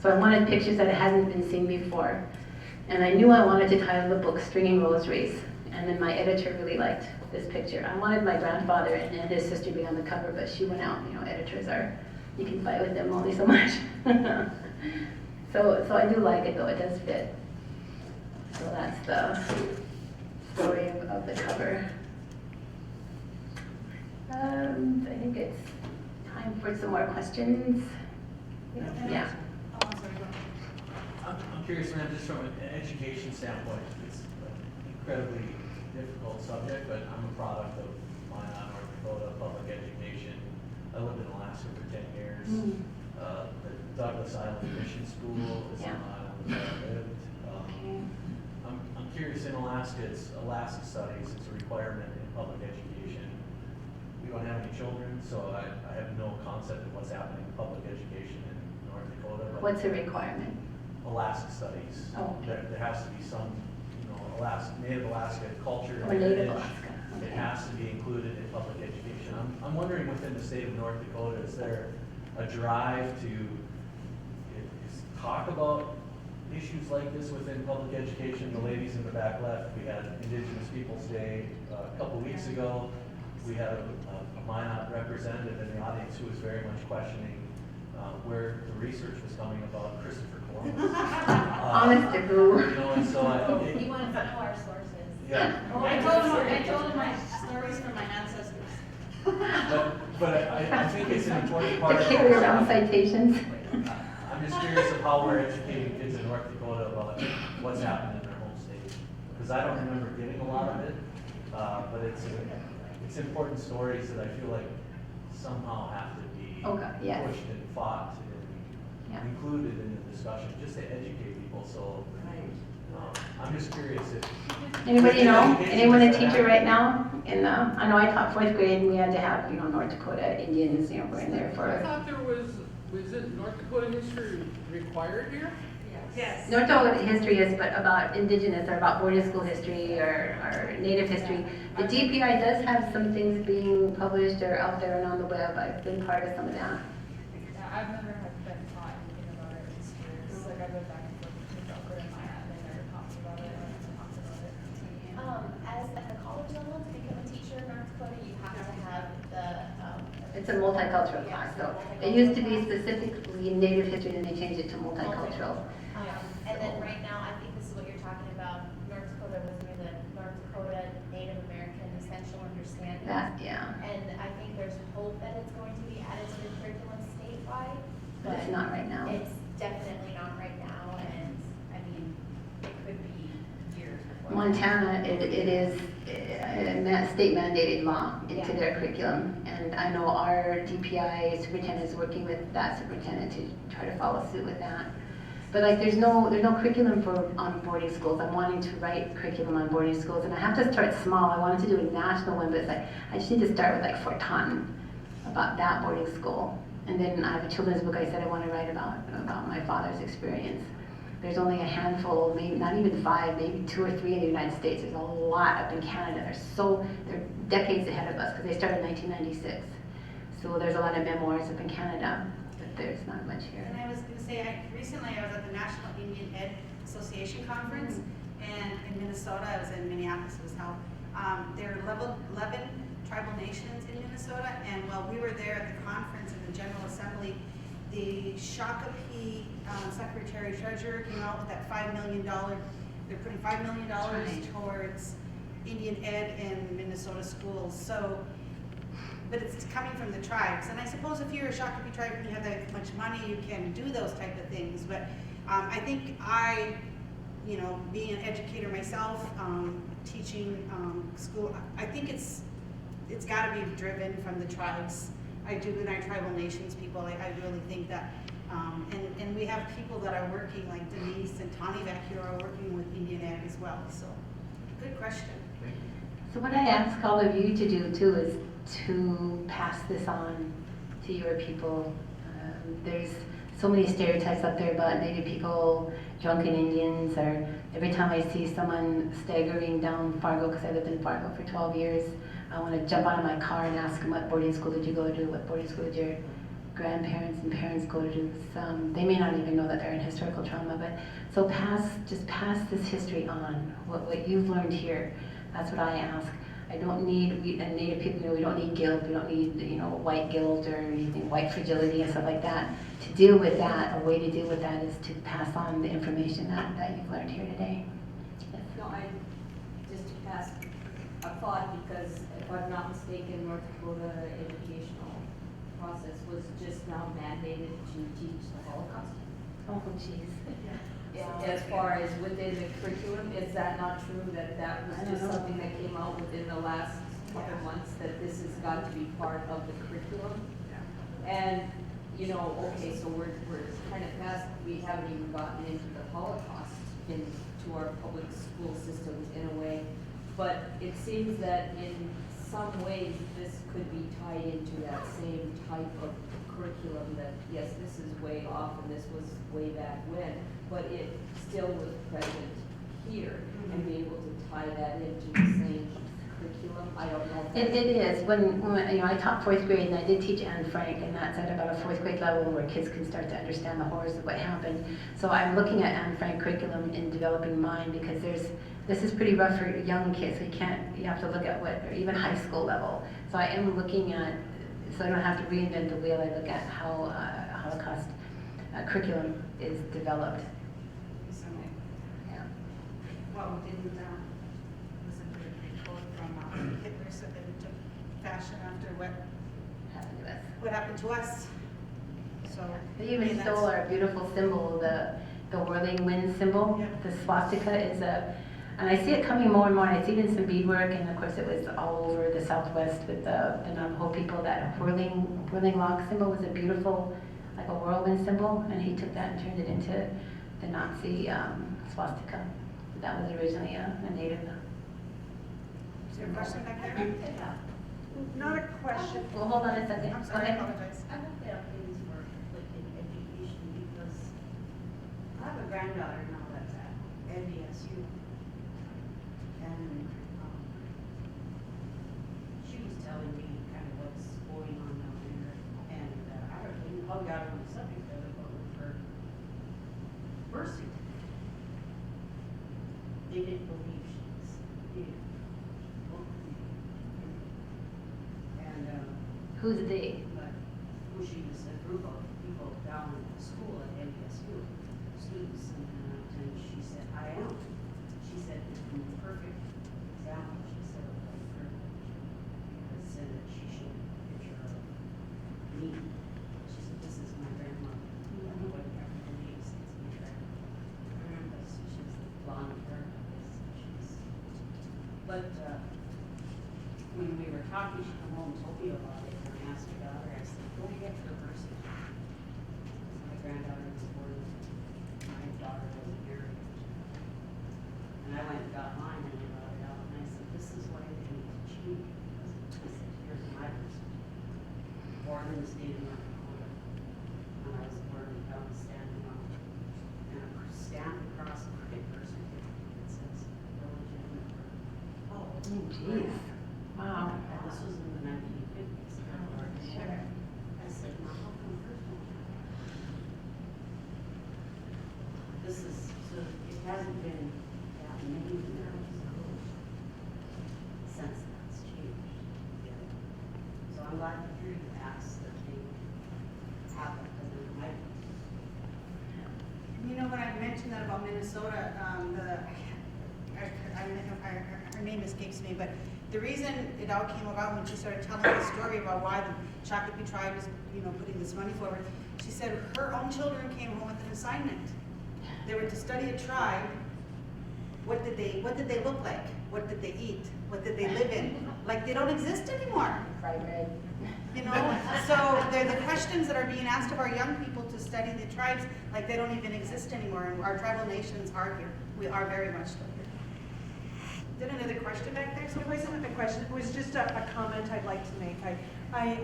So I wanted pictures that hadn't been seen before. And I knew I wanted to title the book Stringing Rosaries. And then my editor really liked this picture. I wanted my grandfather and his sister to be on the cover, but she went out. Editors you can fight with them only so much. So I do like it, though. It does fit. So that's the story of the cover. I think it's time for some more questions. Yeah. I'm curious, man, just from an education standpoint, it's an incredibly difficult subject, but I'm a product of Minot, North Dakota, public education. I lived in Alaska for 10 years. The Douglas Island Mission School is on the island where I lived. I'm curious, in Alaska, it's Alaska Studies, it's a requirement in public education. We don't have any children, so I have no concept of what's happening in public education in North Dakota. What's a requirement? Alaska Studies. Oh, okay. There has to be some, Native Alaska culture. Or Native Alaska. Okay. It has to be included in public education. I'm wondering, within the state of North Dakota, is there a drive to talk about issues like this within public education? The ladies in the back left, we had Indigenous Peoples Day a couple weeks ago. We had a Minot representative in the audience who was very much questioning where the research was coming about Christopher Columbus. Honest to who? You know, and so He wanted to know our sources. yeah. I told him my stories from my ancestors. But I think it's an important part To of carry around citations. I'm just curious of how we're educating kids in North Dakota about what's happened in their home state. Because I don't remember getting a lot of it, but it's important stories that I feel like somehow have to be Okay, yes. pushed and fought Yeah. and included in the discussion, just to educate people. So I'm just curious if Anybody know? Anyone a teacher right now? I know I taught 4th grade and we had to have, North Dakota Indians, we're in there I for. thought there was it North Dakota history required here? Yes. North Dakota history is but about indigenous or about boarding school history or native history. The DPI does have some things being published or out there and on the web. I've been part of some of that. Yeah, I've never been taught anything about it in schools. Like I've been back and forth between Belfort and Maya, and they never talked about it or talked about it. As at the college level, to become a teacher in North Dakota, you have to have the, It's a multicultural class, so it used to be specifically native history and they changed it to multicultural. and then right now, I think this is what you're talking about, North Dakota was near the North Dakota Native American Essential Understanding. That, yeah, And I think there's hope that it's going to be added to the curriculum statewide. but it's not right now. It's definitely not right now, and I mean, it could be years before. Montana, it is a state mandated law into their curriculum. And I know our DPI superintendent is working with that superintendent to try to follow suit with that. But like, there's no curriculum on boarding schools. I'm wanting to write curriculum on boarding schools, and I have to start small. I wanted to do a national one, but it's like, I just need to start with like Fort Taunton, about that boarding school. And then I have a children's book I said I want to write about my father's experience. There's only a handful, maybe not even 5, maybe 2 or 3 in the United States. There's a lot up in Canada. They're decades ahead of us because they started in 1996. So there's a lot of memoirs up in Canada, but there's not much here. And I was going to say, recently I was at the National Indian Ed Association Conference, and in Minnesota, I was in Minneapolis, it was held. There are 11 tribal nations in Minnesota, and while we were there at the conference in the General Assembly, the Shakopee Secretary Treasurer came out with that $5 million. They're putting $5 million Right. towards Indian Ed in Minnesota schools. So, but it's coming from the tribes. And I suppose if you're a Shakopee tribe and you have that much money, you can do those type of things. But I think being an educator myself, teaching school, I think it's got to be driven from the tribes. I do, and our tribal nations people, I really think that, and we have people that are working, like Denise and Tani back here are working with Indian Ed as well, so, good question. So what I ask all of you to do too is to pass this on to your people. There's so many stereotypes out there about Native people, drunken Indians, or every time I see someone staggering down Fargo, because I lived in Fargo for 12 years, I want to jump out of my car and ask them, what boarding school did you go to? What boarding school did your grandparents and parents go to? They may not even know that they're in historical trauma, but so just pass this history on, what you've learned here. That's what I ask. I don't need, and Native people, we don't need guilt, we don't need, white guilt or anything, white fragility and stuff like that. To deal with that, a way to deal with that is to pass on the information that you've learned here today. Yes. No, just to pass a thought, because if I'm not mistaken, North Dakota educational process was just now mandated to teach the Holocaust. Oh, jeez. As far as within the curriculum, is that not true that was I don't just know. something that came out within the last couple months, that this has got to be part of the curriculum? And, okay, so we're kind of past, we haven't even gotten into the Holocaust into our public school systems in a way. But it seems that in some ways, this could be tied into that same type of curriculum that, yes, this is way off and this was way back when, but it still was present here, and be able to tie that into the same curriculum. I don't know. It is. When I taught 4th grade, and I did teach Anne Frank, and that's at about a 4th grade level where kids can start to understand the horrors of what happened. So I'm looking at Anne Frank curriculum in developing mine, because this is pretty rough for young kids. You have to look at or even high school level. So I am looking at, so I don't have to reinvent the wheel. I look at how Holocaust curriculum is developed. So, Yeah. well, didn't, wasn't there a quote from Hitler said that it took fashion after what Happened to us. happened to us? So. They I mean, even that's- stole our beautiful symbol, the whirling wind symbble. Yeah. The swastika is and I see it coming more and more. I see it in some beadwork, and of course it was all over the Southwest with the Navajo people. That whirling log symbol was a beautiful, like a whirlwind symbol, and he took that and turned it into the Nazi swastika. That was originally a native. Is there a question back there? Not a question. Well, hold on a second. I'm Go sorry, I ahead. apologize. I looked at things for like in education because I have a granddaughter now that's at NDSU. And she was telling me kind of what's going on down there. And I don't know how we got on the subject of it, but with her birth certificate, they didn't believe she was native. And Who's they? but well, she was a group of people down at the school at NDSU, students, and she said, I am. She said, "I'm a perfect example," she said, of like her, because said that she showed a picture of me. She said, this is my grandmother. Whatever her name is, it's my grandmother. Because she's blonde hair, I guess, she's, but, when we were talking, she came home and told me about it, and I asked her daughter, I said, go get her birth certificate. My granddaughter was born, my daughter wasn't married. And I went and got mine, and I brought it out, and I said, this is why they need to change, because I said, here's my birth certificate. Born in the state of North Dakota, and I was born in town standing on, and a stamp across my birth certificate that says, illegitimate birth. Oh, jeez. Wow. And this was in the 1950s. Sure. I said, now how come hers don't have that? This is, so it hasn't been that many years since that's changed. So I'm glad to hear you ask that they happen, because it might. You know, when I mentioned that about Minnesota, her name escapes me, but the reason it all came about when she started telling the story about why the Shakopee tribe is, putting this money forward, she said her own children came home with an assignment. They were to study a tribe. What did they look like? What did they eat? What did they live in? Like they don't exist anymore. Fried bread. So they're the questions that are being asked of our young people to study the tribes, like they don't even exist anymore, and our tribal nations are here. We are very much still here. Is there another question back there? So it wasn't a question, it was just a comment I'd like to make. I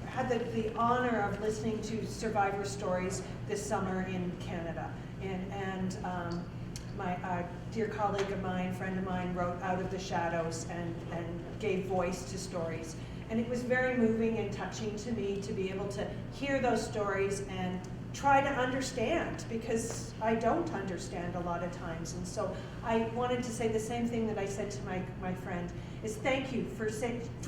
had the honor of listening to survivor stories this summer in Canada. And my dear colleague of mine, friend of mine, wrote Out of the Shadows and gave voice to stories. And it was very moving and touching to me to be able to hear those stories and try to understand, because I don't understand a lot of times. And so I wanted to say the same thing that I said to my friend, is thank you for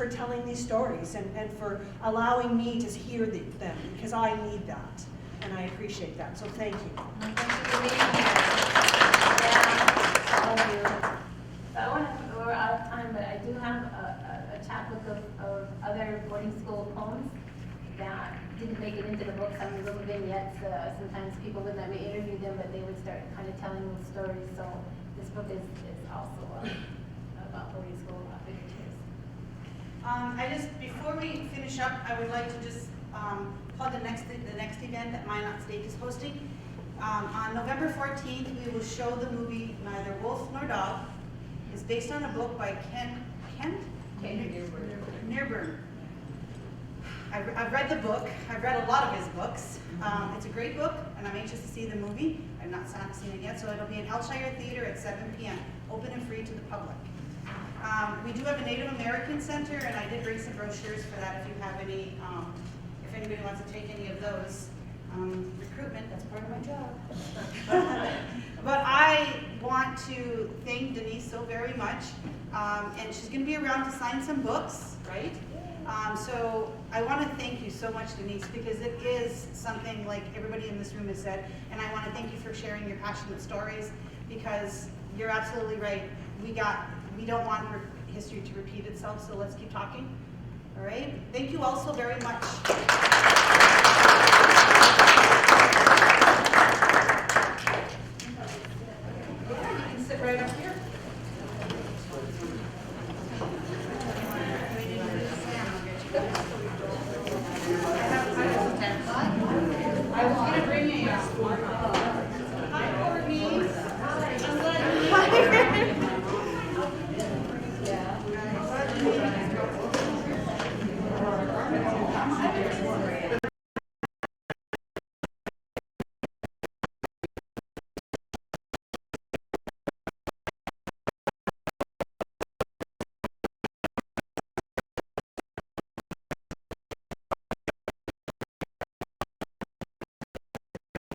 telling these stories and for allowing me to hear them, because I need that, and I appreciate that, so thank you. Thank you for being here. Yeah, all of you. So we're out of time, but I do have a chapbook of other boarding school poems that didn't make it into the book. Some little vignettes, sometimes people would let me interview them, but they would start kind of telling those stories. So this book is also about boarding school, about visitors. Before we finish up, I would like to just plug the next event that Minot State is hosting. On November 14th, we will show the movie Neither Wolf Nor Dog. It's based on a book by Kent Nearburn. I've read the book. I've read a lot of his books. It's a great book, and I'm anxious to see the movie. I've not seen it yet, so it'll be in Elshire Theater at 7 p.m., open and free to the public. We do have a Native American Center, and I did bring some brochures for that if you have any, if anybody wants to take any of those. Recruitment, that's part of my job. But I want to thank Denise so very much, and she's going to be around to sign some books, right? So I want to thank you so much, Denise, because it is something like everybody in this room has said, and I want to thank you for sharing your passionate stories, because you're absolutely right. We don't want history to repeat itself, so let's keep talking. All right? Thank you all so very much.